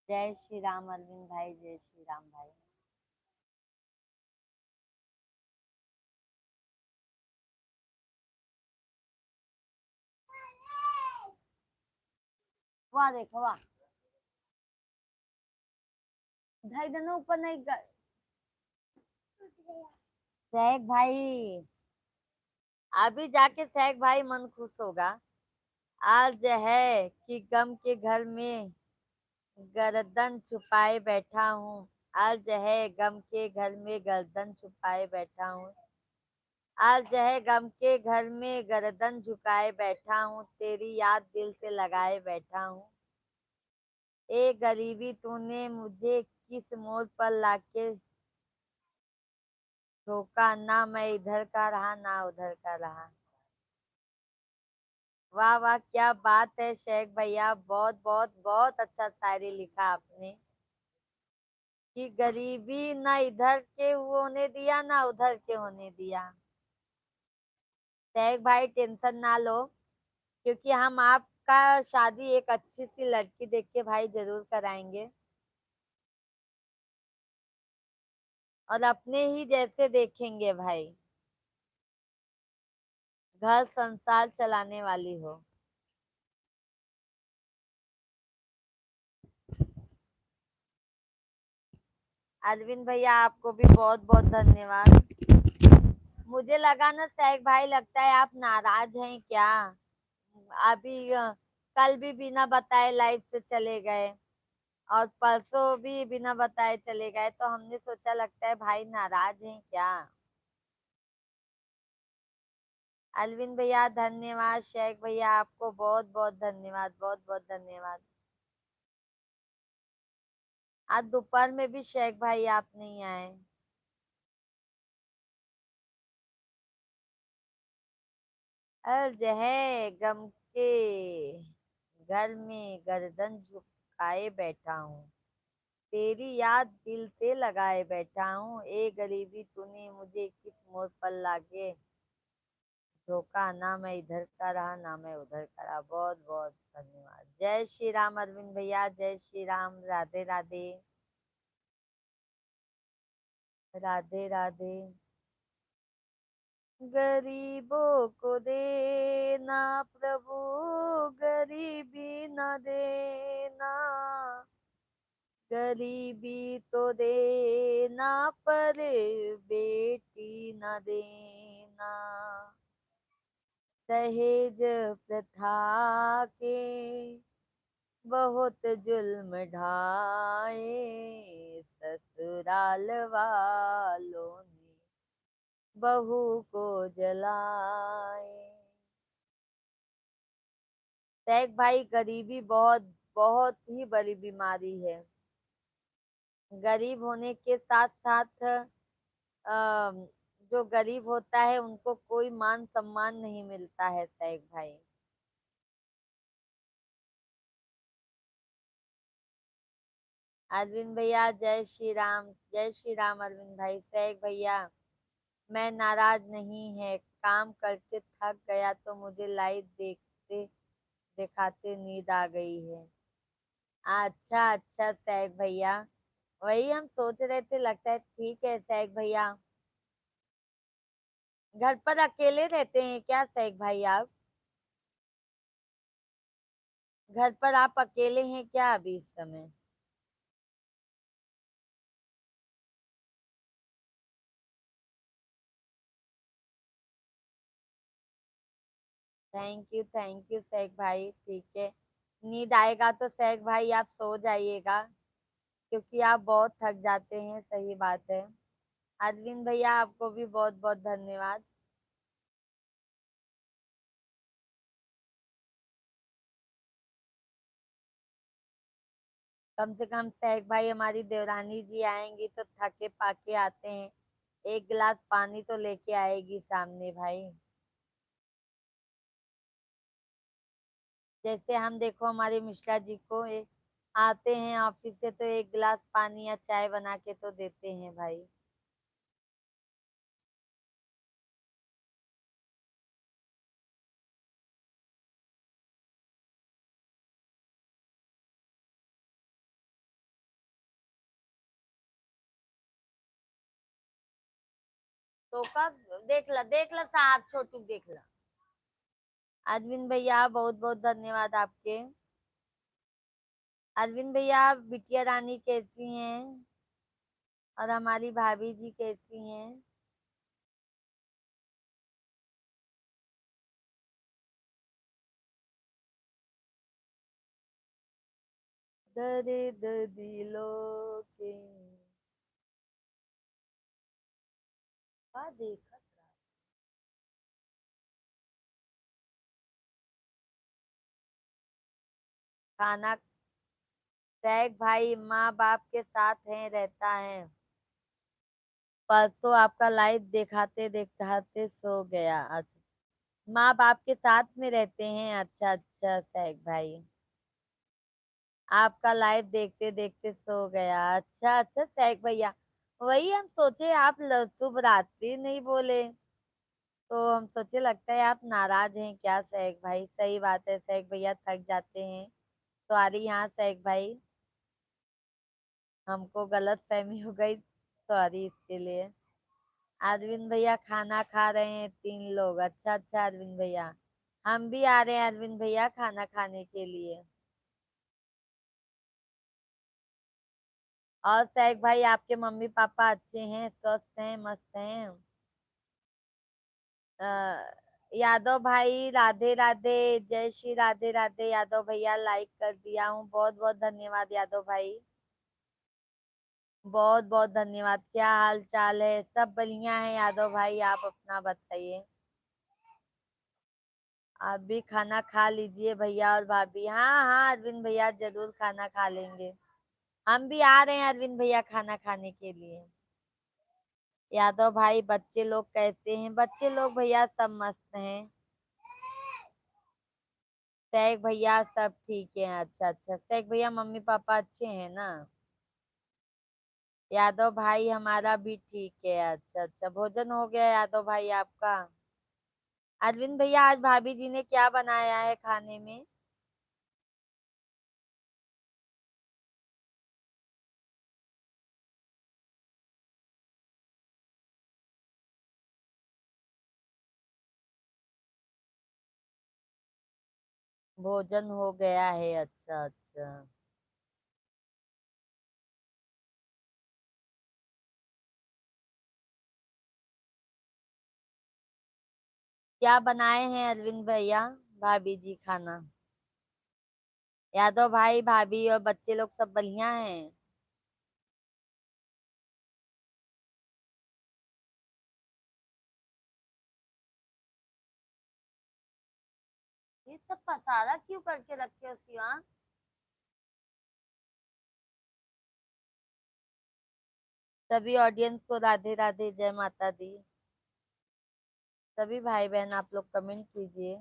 जय श्री राम अरविंद भाई, जय श्री राम भाई। वाह देखो वाह, ढाई दिन ऊपर नहीं शेख भाई, अभी जाके शेख भाई मन खुश होगा। आज है कि गम के घर में गर्दन छुपाए बैठा हूँ, आज है गम के घर में गर्दन छुपाए बैठा हूँ। आज है गम के घर में गर्दन झुकाए बैठा हूँ, तेरी याद दिल से लगाए बैठा हूँ। ए गरीबी तूने मुझे किस मोड़ पर लाके धोखा, ना मैं इधर का रहा ना उधर का रहा। वाह वाह, क्या बात है शेख भैया, बहुत बहुत बहुत अच्छा शायरी लिखा आपने कि गरीबी ना इधर के होने दिया ना उधर के होने दिया। शेख भाई टेंशन ना लो, क्योंकि हम आपका शादी एक अच्छी सी लड़की देख के भाई जरूर कराएंगे, और अपने ही जैसे देखेंगे भाई, घर संसार चलाने वाली हो। अरविंद भैया आपको भी बहुत बहुत धन्यवाद। मुझे लगा ना शेख भाई, लगता है आप नाराज हैं क्या। अभी कल भी बिना बताए लाइव से चले गए, और परसों भी बिना बताए चले गए, तो हमने सोचा लगता है भाई नाराज हैं क्या। अरविंद भैया धन्यवाद, शेख भैया आपको बहुत बहुत धन्यवाद, बहुत बहुत धन्यवाद। आज दोपहर में भी शेख भाई आप नहीं आए। अर्ज है गम के घर में गर्दन झुकाए बैठा हूँ, तेरी याद दिल से लगाए बैठा हूँ। ए गरीबी तूने मुझे किस मोड़ पर लाके धोखा, ना मैं इधर का रहा ना मैं उधर का रहा। बहुत बहुत धन्यवाद। जय श्री राम अरविंद भैया, जय श्री राम, राधे राधे, राधे राधे। गरीबों को देना प्रभु, गरीबी न देना, गरीबी तो देना पर बेटी न देना। दहेज प्रथा के बहुत जुल्म ढाए, ससुराल वालों ने बहू को जलाए। शेख भाई गरीबी बहुत बहुत ही बड़ी बीमारी है। गरीब होने के साथ साथ जो गरीब होता है उनको कोई मान सम्मान नहीं मिलता है शेख भाई। अरविंद भैया जय श्री राम, जय श्री राम अरविंद भाई। शेख भैया मैं नाराज नहीं है, काम करके थक गया तो मुझे लाइव देखते दिखाते नींद आ गई है। अच्छा अच्छा शेख भैया, वही हम सोच रहे थे, लगता है ठीक है शेख भैया। घर पर अकेले रहते हैं क्या शेख भाई आप। घर पर आप अकेले हैं क्या अभी इस समय। थैंक यू शेख भाई, ठीक है। नींद आएगा तो शेख भाई आप सो जाइएगा, क्योंकि आप बहुत थक जाते हैं, सही बात है। अरविंद भैया आपको भी बहुत बहुत धन्यवाद। कम से कम शेख भाई हमारी देवरानी जी आएंगी तो थके पाके आते हैं, एक गिलास पानी तो लेके आएगी सामने भाई। जैसे हम देखो हमारे मिश्रा जी को आते हैं ऑफिस से तो एक गिलास पानी या चाय बना के तो देते हैं भाई। तो कब देख ला साहब, छोटू देख ला। अरविंद भैया बहुत बहुत धन्यवाद आपके। अरविंद भैया बिटिया रानी कैसी हैं, और हमारी भाभी जी कैसी हैं। दर्द दिलों के देखा खाना। सैक भाई माँ बाप के साथ है, रहता है। परसों आपका लाइव दिखाते दिखाते सो गया। अच्छा, माँ बाप के साथ में रहते हैं। अच्छा अच्छा सैक भाई, आपका लाइव देखते देखते सो गया। अच्छा अच्छा सैक भैया, वही हम सोचे आप शुभ रात्रि नहीं बोले, तो हम सोचे लगता है आप नाराज हैं क्या सैक भाई। सही बात है सैक भैया, थक जाते हैं। सॉरी हाँ सैक भाई, हमको गलत फहमी हो गई, सॉरी इसके लिए। अरविंद भैया खाना खा रहे हैं 3 लोग। अच्छा अच्छा अरविंद भैया, हम भी आ रहे हैं अरविंद भैया खाना खाने के लिए। और सैक भाई आपके मम्मी पापा अच्छे हैं, स्वस्थ हैं, मस्त हैं? अ, यादव भाई राधे राधे, जय श्री राधे राधे। यादव भैया लाइक कर दिया हूँ, बहुत बहुत धन्यवाद यादव भाई, बहुत बहुत धन्यवाद। क्या हाल चाल है? सब बढ़िया है यादव भाई, आप अपना बताइए। आप भी खाना खा लीजिए भैया और भाभी। हाँ हाँ अरविंद भैया जरूर खाना खा लेंगे, हम भी आ रहे हैं अरविंद भैया खाना खाने के लिए। यादव भाई बच्चे लोग कैसे हैं? बच्चे लोग भैया सब मस्त हैं। सैक भैया सब ठीक है। अच्छा अच्छा सैक भैया मम्मी पापा अच्छे हैं ना? यादव भाई हमारा भी ठीक है। अच्छा अच्छा भोजन हो गया यादव भाई आपका? अरविंद भैया आज भाभी जी ने क्या बनाया है खाने में? भोजन हो गया है। अच्छा अच्छा, क्या बनाए हैं अरविंद भैया भाभी जी खाना? यादव भाई भाभी और बच्चे लोग सब बढ़िया हैं? ये सब पसारा क्यों करके रखे हो शिवांग? सभी ऑडियंस को राधे राधे, जय माता दी। सभी भाई बहन आप लोग कमेंट कीजिए।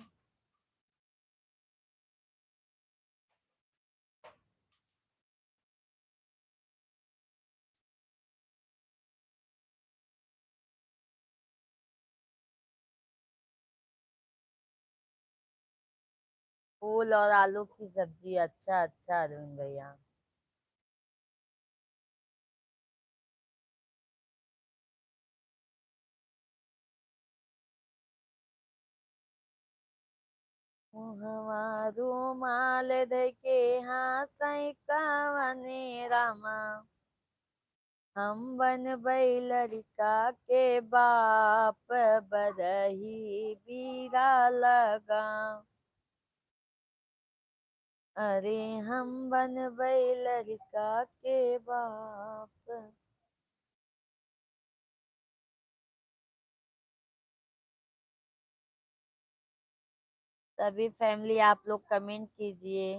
फूल और आलू की सब्जी। अच्छा अच्छा अरविंद भैया, मुहवा रूमाल धके हासै कवने रामा, हम बनबै लड़का के बाप, बरही बीरा लगा। अरे हम बनबै लड़का के बाप। सभी फैमिली आप लोग कमेंट कीजिए।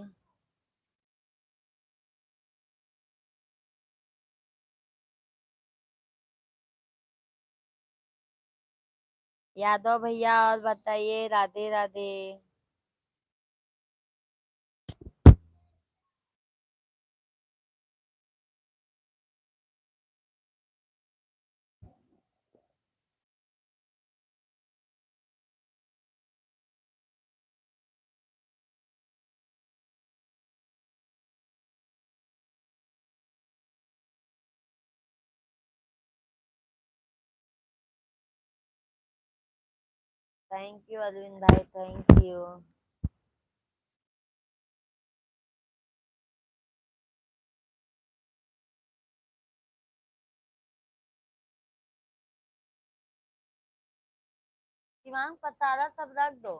यादव भैया और बताइए राधे राधे। थैंक यू अरविंद भाई, थैंक यू। शिवांग पसारा सब रख दो।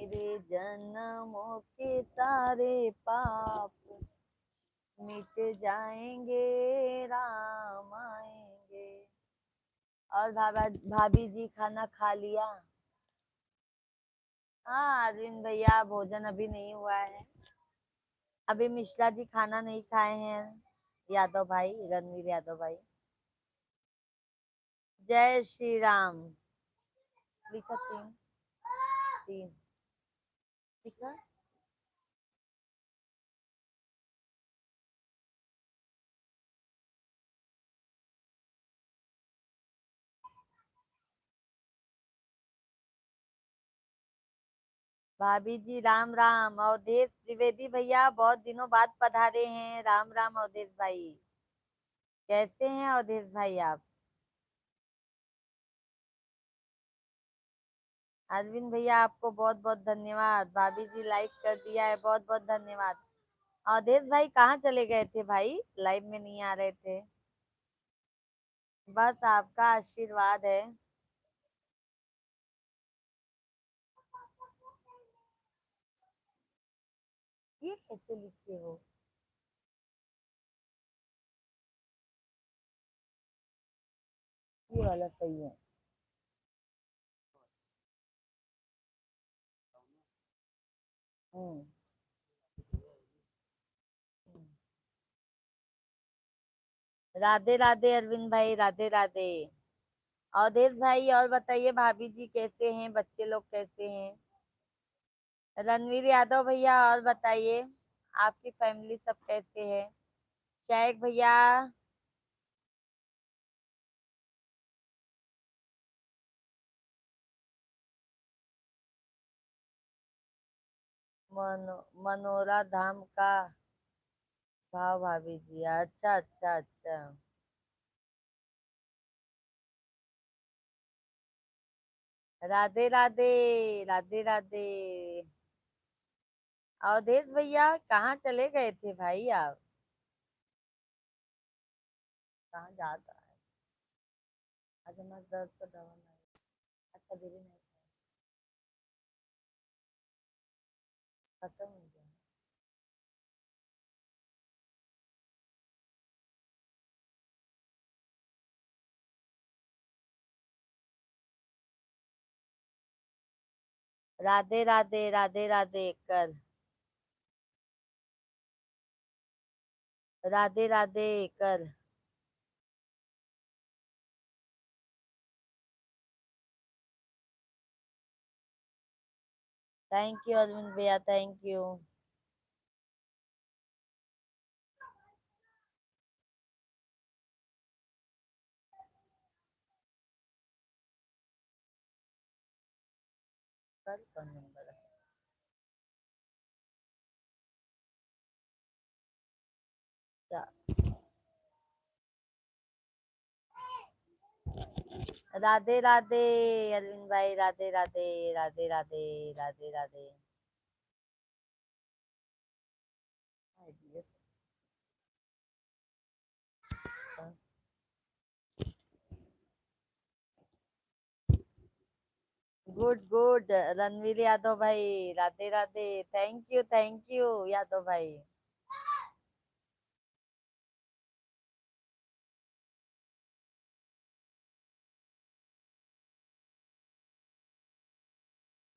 मेरे जन्मों के सारे पाप मिट जाएंगे, राम आएंगे। और भाभी जी खाना खा लिया? हाँ अरविंद भैया, भोजन अभी नहीं हुआ है। अभी मिश्रा जी खाना नहीं खाए हैं। यादव भाई, रणवीर यादव भाई। जय श्री राम। लिखा तीन, तीन लिखा। भाभी जी राम राम। अवधेश द्विवेदी भैया बहुत दिनों बाद पधारे हैं। राम राम अवधेश भाई। कैसे हैं अवधेश भाई आप? अरविंद भैया आपको बहुत बहुत धन्यवाद। भाभी जी लाइक कर दिया है, बहुत बहुत धन्यवाद। अवधेश भाई कहाँ चले गए थे भाई? लाइव में नहीं आ रहे थे। बस आपका आशीर्वाद है। ये कैसे लिखते हो? ये वाला सही है। हम्म। राधे राधे अरविंद भाई, राधे राधे। अवधेश भाई और बताइए, भाभी जी कैसे हैं? बच्चे लोग कैसे हैं? रणवीर यादव भैया और बताइए, आपकी फैमिली सब कैसे है? शायक भैया। मनोरा धाम का भाव भाभी जी, अच्छा अच्छा अच्छा। राधे राधे, राधे राधे। अवधेश भैया कहाँ चले गए थे भाई आप? कहाँ जाता है? आज हमारा दर्द का दवा नहीं। अच्छा दीदी नहीं, खत्म हो गया। राधे राधे, राधे राधे कर। राधे राधे कर। थैंक यू अरविंद भैया, थैंक यू। कल का नंबर है। अच्छा। राधे राधे अरविंद भाई, राधे राधे, राधे राधे, राधे राधे। गुड गुड रणवीर यादव भाई, राधे राधे। थैंक यू यादव भाई।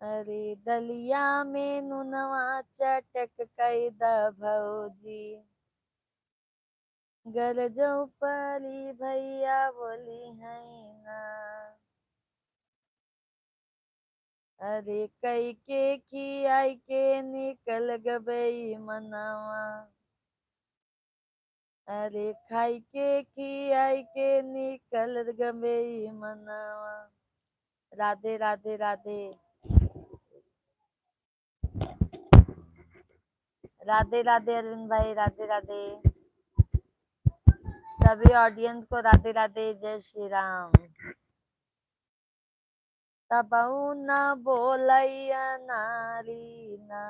अरे दलिया में नुनवा चटक कई द भौजी, गरजो परी भैया बोली है ना। अरे कई के खियाई के निकल गबई मनवा, अरे खाई के खियाई के निकल गबई मनवा। राधे राधे राधे। राधे राधे अरविंद भाई, राधे राधे। सभी ऑडियंस को राधे राधे, जय श्री राम। तबऊ न बोलैया नारी ना,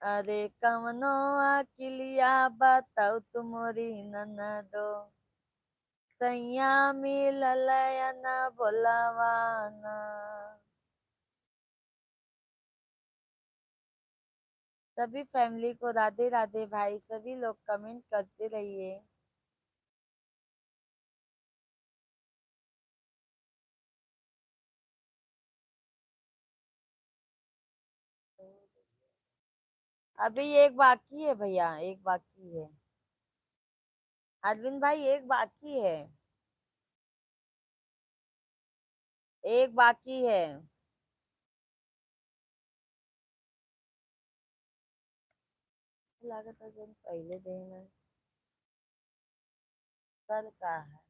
अरे कवनो अकिलिया बताऊ तुमरी ननदो। सैया मिललयन बोलवाना। सभी फैमिली को राधे राधे भाई, सभी लोग कमेंट करते रहिए। अभी एक बाकी है भैया, एक बाकी है। अरविंद भाई एक बाकी है, एक बाकी है। लागत है जन पहले दिन है, कल का है।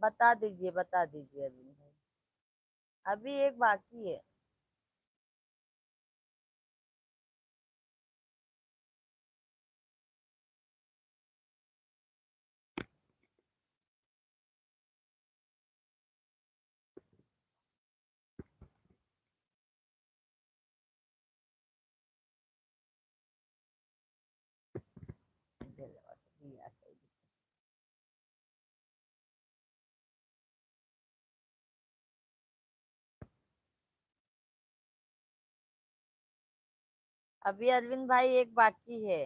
बता दीजिए अरविंद भाई। अभी एक बाकी है। अभी अरविंद भाई एक बाकी है।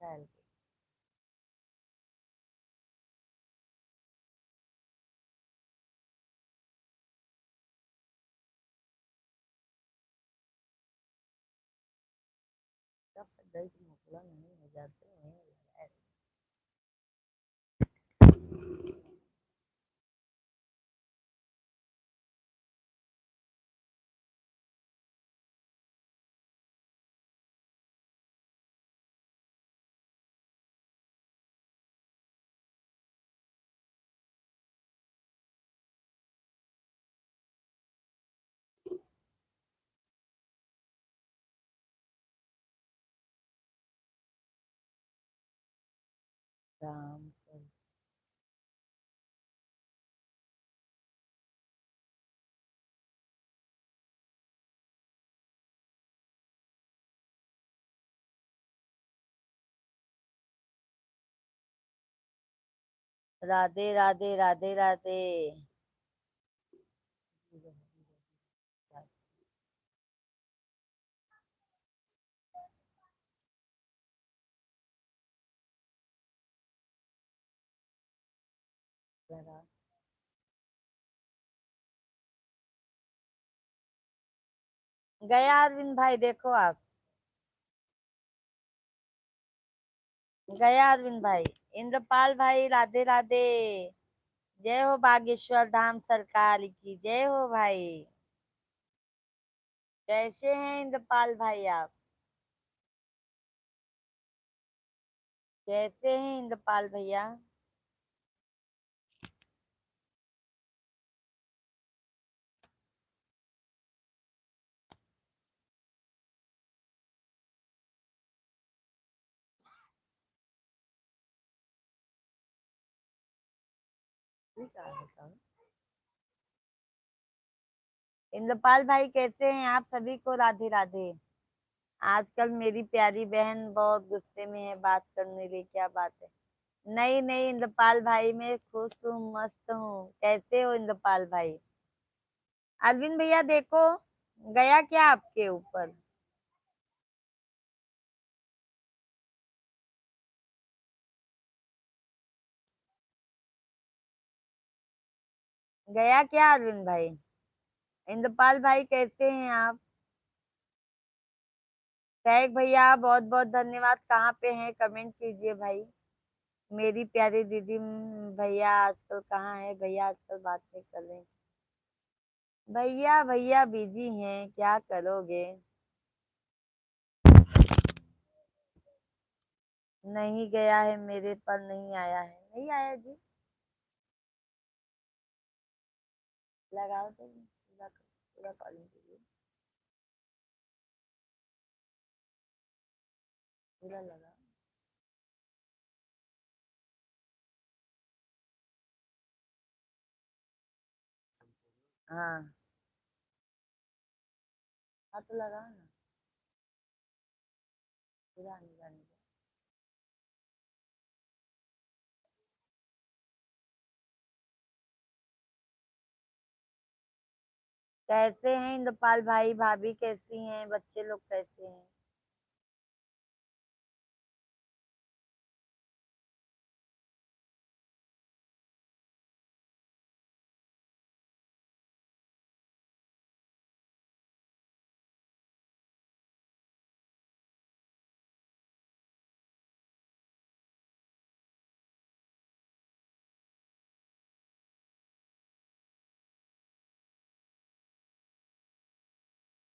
चल, सब दर्द मोकला नहीं हो जाते वहीं लगाए। राम चल। राधे राधे राधे राधे। जरा गया अरविंद भाई, देखो आप। गया अरविंद भाई। इंद्रपाल भाई राधे राधे। जय हो बागेश्वर धाम सरकार की, जय हो भाई। कैसे हैं इंद्रपाल भाई आप? कैसे हैं इंद्रपाल भैया? ठीक है, बताओ। इंद्रपाल भाई कैसे हैं आप? सभी को राधे राधे। आजकल मेरी प्यारी बहन बहुत गुस्से में है, बात करने लिए क्या बात है? नहीं नहीं इंद्रपाल भाई, मैं खुश हूँ, मस्त हूँ। कैसे हो इंद्रपाल भाई? अरविंद भैया देखो, गया क्या आपके ऊपर? गया क्या अरविंद भाई? इंद्रपाल भाई कैसे हैं आप? सहक भैया बहुत बहुत धन्यवाद। कहाँ पे हैं कमेंट कीजिए भाई। मेरी प्यारी दीदी भैया आजकल कहाँ है? भैया आजकल बात नहीं कर रहे। भैया भैया बिजी हैं, क्या करोगे। नहीं गया है, मेरे पर नहीं आया है, नहीं आया जी। लगाओ तो पूरा पूरा कॉलिंग कीजिए, पूरा लगाओ। हाँ हाँ, तो लगा ना, पूरा नहीं जाने दो। कैसे हैं इंद्रपाल भाई, भाभी कैसी हैं, बच्चे लोग कैसे हैं?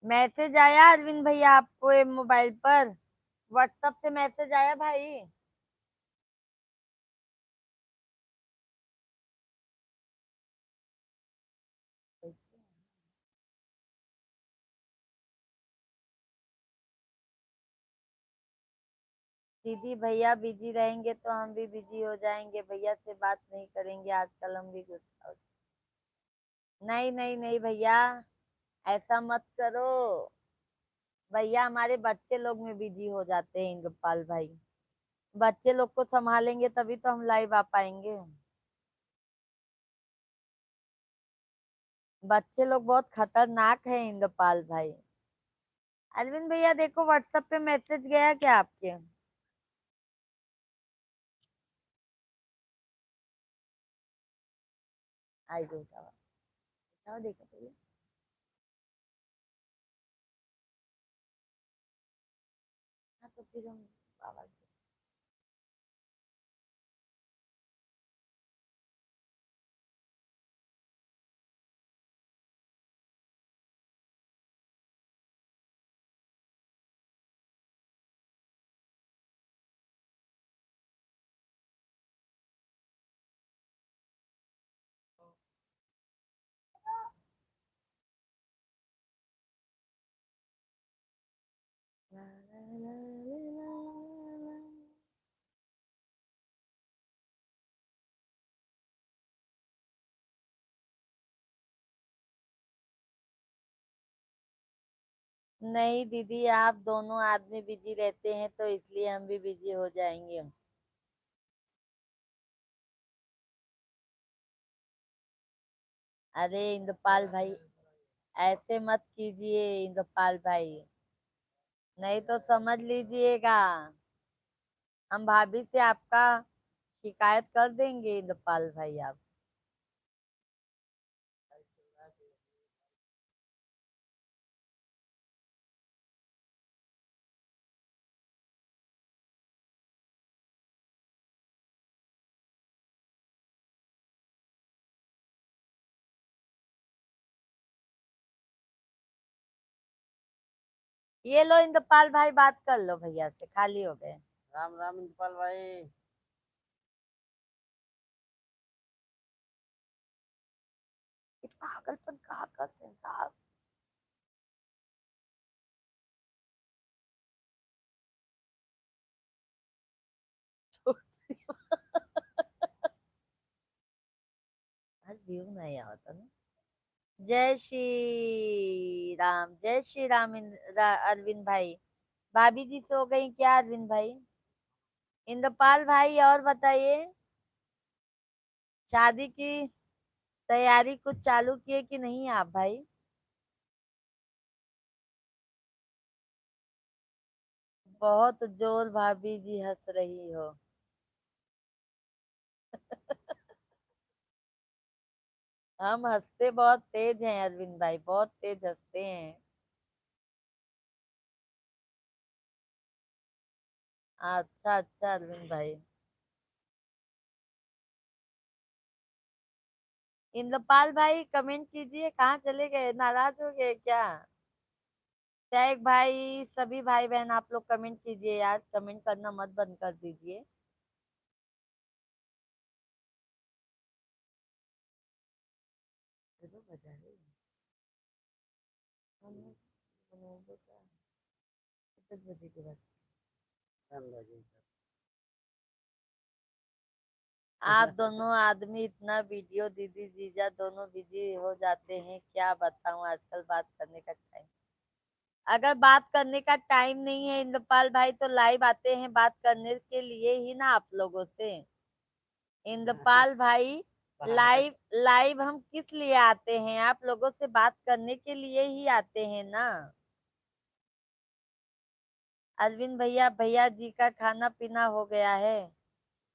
मैसेज आया अरविंद भैया आपको ये मोबाइल पर? व्हाट्सएप से मैसेज आया भाई? दीदी भैया बिजी रहेंगे तो हम भी बिजी हो जाएंगे, भैया से बात नहीं करेंगे आजकल, हम भी गुस्सा नहीं नहीं नहीं भैया, ऐसा मत करो। भैया हमारे बच्चे लोग में बिजी हो जाते हैं इंद्रपाल भाई। बच्चे लोग को संभालेंगे तभी तो हम लाइव आ पाएंगे। बच्चे लोग बहुत खतरनाक है इंद्रपाल भाई। अरविंद भैया देखो व्हाट्सएप पे मैसेज गया क्या आपके? आई गो बताओ, देखो तो ये। हाँ तो फिर हम आवाज ला, ला, ला, ला, ला, ला। नहीं दीदी, आप दोनों आदमी बिजी रहते हैं तो इसलिए हम भी बिजी हो जाएंगे। अरे इंद्रपाल भाई, ऐसे मत कीजिए इंद्रपाल भाई, नहीं तो समझ लीजिएगा हम भाभी से आपका शिकायत कर देंगे इंद्रपाल भाई आप। ये लो इंद्रपाल भाई, बात कर लो भैया से, खाली हो गए। राम राम इंद्रपाल भाई। ये पागलपन कहाँ करते हैं साहब। आज व्यू नहीं आता ना। जय श्री राम, जय श्री राम अरविंद भाई। भाभी जी सो गई क्या अरविंद भाई? इंद्रपाल भाई और बताइए, शादी की तैयारी कुछ चालू किए कि नहीं आप भाई? बहुत जोर भाभी जी हंस रही हो। हम हंसते बहुत तेज हैं अरविंद भाई, बहुत तेज हंसते हैं। अच्छा अच्छा अरविंद भाई। इंद्रपाल भाई कमेंट कीजिए, कहाँ चले गए, नाराज हो गए क्या? टैग भाई, सभी भाई बहन आप लोग कमेंट कीजिए यार, कमेंट करना मत बंद कर दीजिए। चलो बजा रही हूँ। दस बजे के बाद। राम राम जी। आप दोनों आदमी इतना वीडियो दीदी जीजा दोनों बिजी हो जाते हैं, क्या बताऊं आजकल बात करने का टाइम। अगर बात करने का टाइम नहीं है इंद्रपाल भाई तो लाइव आते हैं बात करने के लिए ही ना आप लोगों से। इंद्रपाल भाई लाइव लाइव हम किस लिए आते हैं, आप लोगों से बात करने के लिए ही आते हैं ना। अरविंद भैया, भैया जी का खाना पीना हो गया है।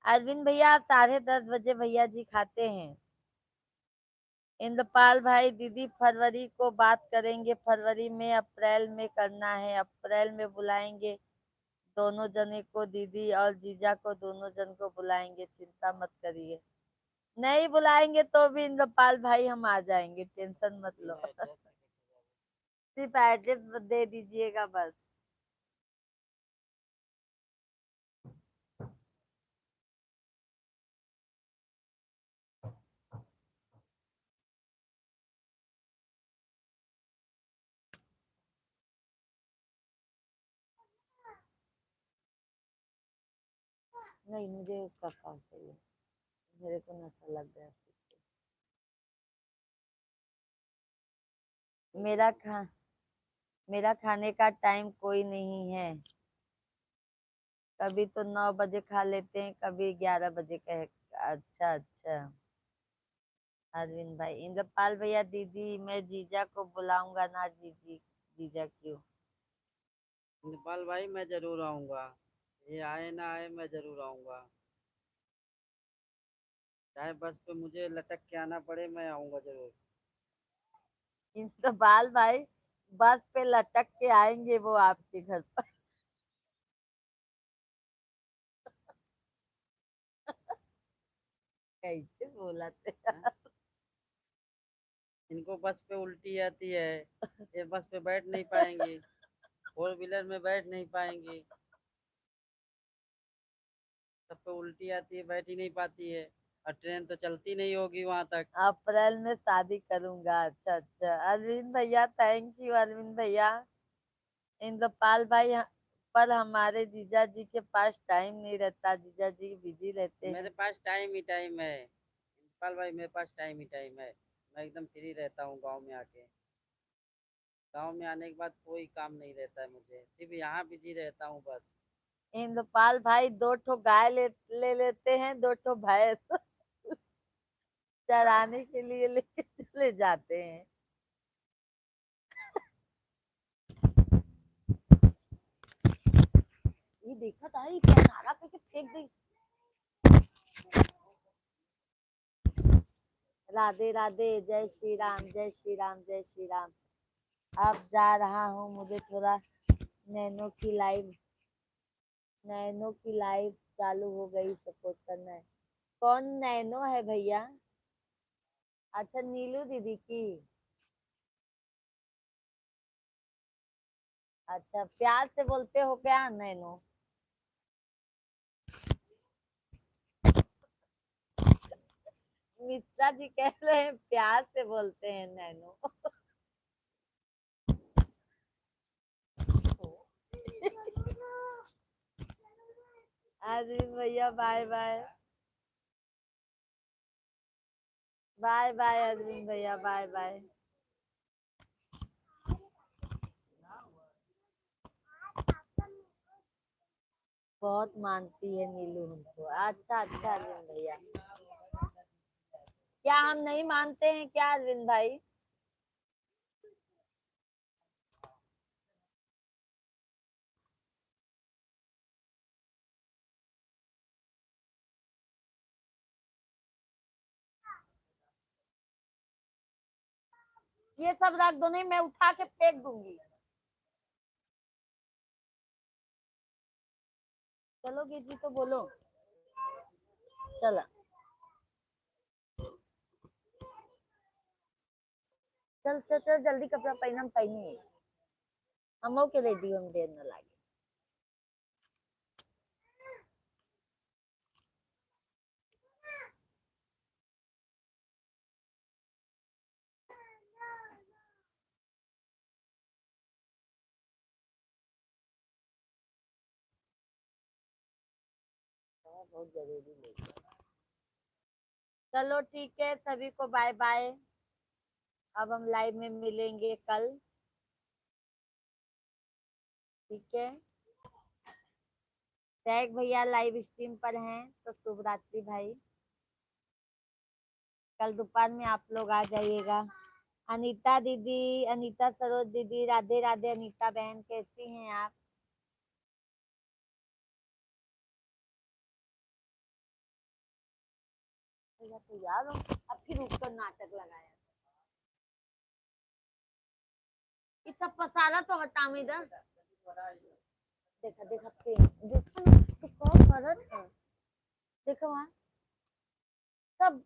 अरविंद भैया 10:30 बजे भैया जी खाते हैं। इंद्रपाल भाई दीदी फरवरी को बात करेंगे, फरवरी में अप्रैल में करना है, अप्रैल में बुलाएंगे दोनों जने को, दीदी और जीजा को दोनों जन को बुलाएंगे, चिंता मत करिए। नहीं बुलाएंगे तो भी इंद्रपाल भाई हम आ जाएंगे, टेंशन मत लो। सिर्फ एड्रेस दे दीजिएगा बस। नहीं मुझे उसका काम चाहिए, मेरे को नशा लग गया। मेरा खा मेरा खाने का टाइम कोई नहीं है, कभी तो 9 बजे खा लेते हैं, कभी 11 बजे कहे। अच्छा अच्छा। अरविंद भाई, इंद्रपाल भैया दीदी मैं जीजा को बुलाऊंगा ना, जीजी जीजा क्यों। नेपाल भाई मैं जरूर आऊंगा, ये आए ना आए मैं जरूर आऊंगा, चाहे बस पे मुझे लटक के आना पड़े, मैं आऊंगा जरूर। इंद्रपाल भाई बस पे लटक के आएंगे वो आपके घर पर। कैसे बोला थे। हैं? इनको बस पे उल्टी आती है, ये बस पे बैठ नहीं पाएंगी, फोर व्हीलर में बैठ नहीं पाएंगी, सब पे उल्टी आती है, बैठ ही नहीं पाती है, और ट्रेन तो चलती नहीं होगी वहां तक। अप्रैल में शादी करूंगा। अच्छा अच्छा अरविंद भैया, थैंक यू अरविंद भैया। इंद्रपाल भाई पर हमारे जीजा जी के पास टाइम नहीं रहता, जीजा जी बिजी रहते मेरे हैं। पास टाइम ही टाइम है इकबाल भाई, मेरे पास टाइम ही टाइम है, मैं एकदम फ्री रहता हूँ गांव में आके। गांव में आने के बाद कोई काम नहीं रहता है मुझे, सिर्फ यहाँ बिजी रहता हूँ बस। इंद्रपाल भाई 2 ठो गाय ले लेते हैं, 2 ठो भैंस चराने के लिए लेके चले जाते हैं। ये देखा था, ये क्या सारा करके फेंक दी। राधे राधे, जय श्री राम जय श्री राम जय श्री राम। अब जा रहा हूँ, मुझे थोड़ा नैनो की लाइव नैनो की लाइव चालू हो गई, सपोर्ट करना है। कौन नैनो है भैया। अच्छा नीलू दीदी की। अच्छा प्यार से बोलते हो क्या नैनो। मिश्रा जी कह रहे हैं प्यार से बोलते हैं नैनो। अरे भैया bye bye. Bye bye Arvind भैया, बाय बाय। बहुत मानती है नीलू हमको। अच्छा अच्छा अरविंद भैया, क्या हम नहीं मानते हैं क्या अरविंद भाई। ये सब रख दो, नहीं मैं उठा के फेंक दूंगी। चलोगे जी तो बोलो। चलो चल चल चल, जल्दी कपड़ा पहनम पहनी, हमो के रेडी हम देर न लागे। बहुत जरूरी है। चलो ठीक है, सभी को बाय बाय। अब हम लाइव में मिलेंगे कल। ठीक है, टैग भैया लाइव स्ट्रीम पर हैं तो शुभ रात्रि भाई। कल दोपहर में आप लोग आ जाइएगा। अनीता दीदी, अनीता सरोज दीदी, राधे राधे। अनीता बहन कैसी हैं आप? तो यार अब फिर ऊपर नाटक लगाया। ये सब पसारा तो हटा में इधर। देखा देखा देखा ना, तो कौन फर्क है? देखो वहाँ सब।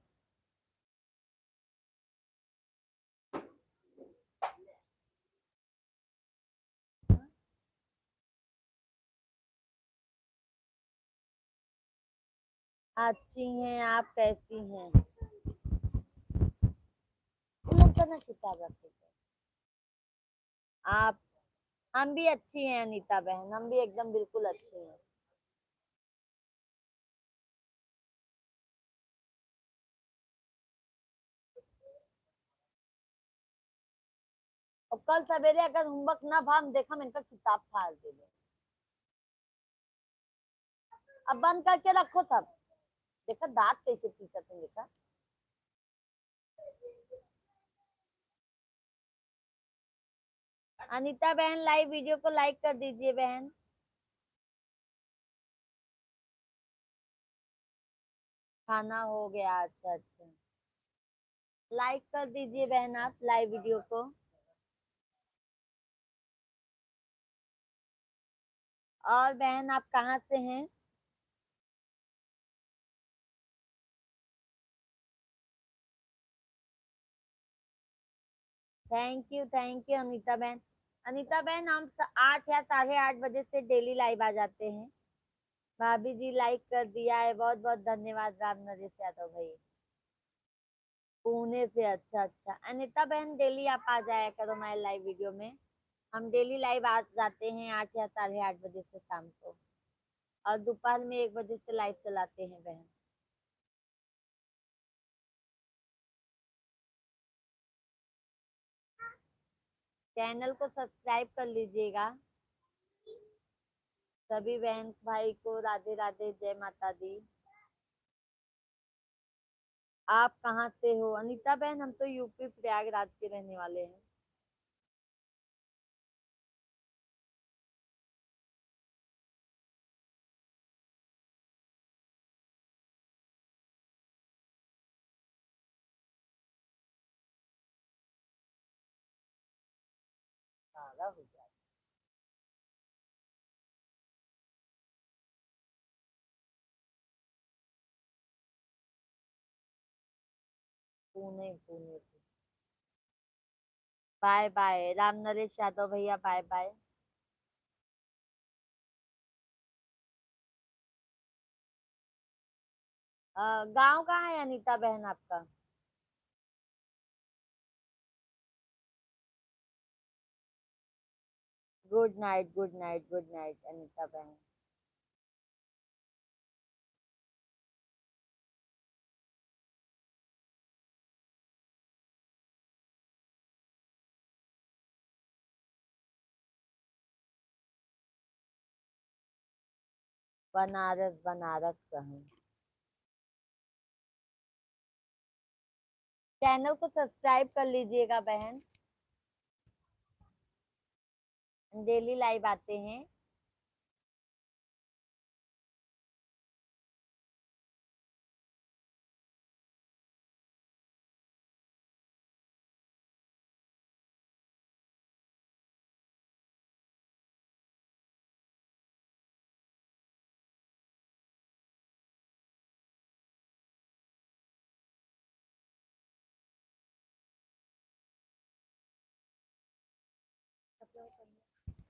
अच्छी हैं आप, कैसी हैं? उलट करना किताब रखे थे आप। हम भी अच्छी हैं अनीता बहन, हम भी एकदम बिल्कुल अच्छी हैं। और कल सवेरे अगर होमवर्क ना भा, हम देखा हम इनका किताब फाड़ दे। अब बंद करके रखो सब। देखा दांत कैसे पीछे थे, देखा। अनीता बहन लाइव वीडियो को लाइक कर दीजिए बहन। खाना हो गया? अच्छा अच्छा, लाइक कर दीजिए बहन आप लाइव वीडियो को। और बहन आप कहाँ से हैं? थैंक यू अनीता बहन। अनीता बहन हम 8 या 8:30 बजे से डेली लाइव आ जाते हैं। भाभी जी लाइक कर दिया है, बहुत बहुत धन्यवाद राम नरेश यादव भाई, पुणे से। अच्छा अच्छा अनीता बहन, डेली आप आ जाया करो हमारे लाइव वीडियो में। हम डेली लाइव आ जाते हैं 8 या 8:30 बजे से शाम को। और दोपहर में 1 बजे से लाइव चलाते हैं बहन। चैनल को सब्सक्राइब कर लीजिएगा। सभी बहन भाई को राधे राधे, जय माता दी। आप कहाँ से हो अनीता बहन? हम तो यूपी प्रयागराज के रहने वाले हैं। सारा हो जाए। पुणे पुणे से। बाय बाय राम नरेश यादव भैया, बाय बाय। गांव कहाँ है अनीता बहन आपका? Good night good night good night Anita बहन। बनारस बनारस कहाँ? चैनल को सब्सक्राइब कर लीजिएगा बहन, डेली लाइव आते हैं।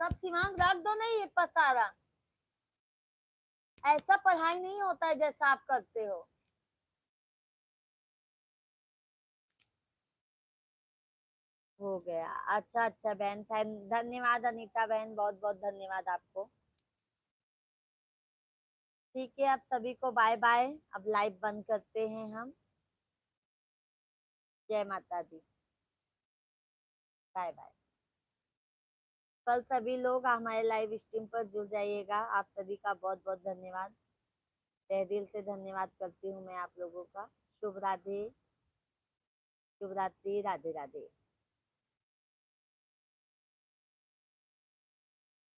सब सिवान रख दो, नहीं ये पसारा। ऐसा पढ़ाई नहीं होता है जैसा आप करते हो। हो गया? अच्छा अच्छा बहन, धन्यवाद अनीता बहन, बहुत बहुत धन्यवाद आपको। ठीक है, आप सभी को बाय बाय। अब लाइव बंद करते हैं हम। जय माता दी। Bye bye. कल सभी लोग हमारे लाइव स्ट्रीम पर जुड़ जाइएगा। आप सभी का बहुत बहुत धन्यवाद। तहे दिल से धन्यवाद करती हूँ मैं आप लोगों का। शुभ राधे, शुभ रात्रि, राधे राधे।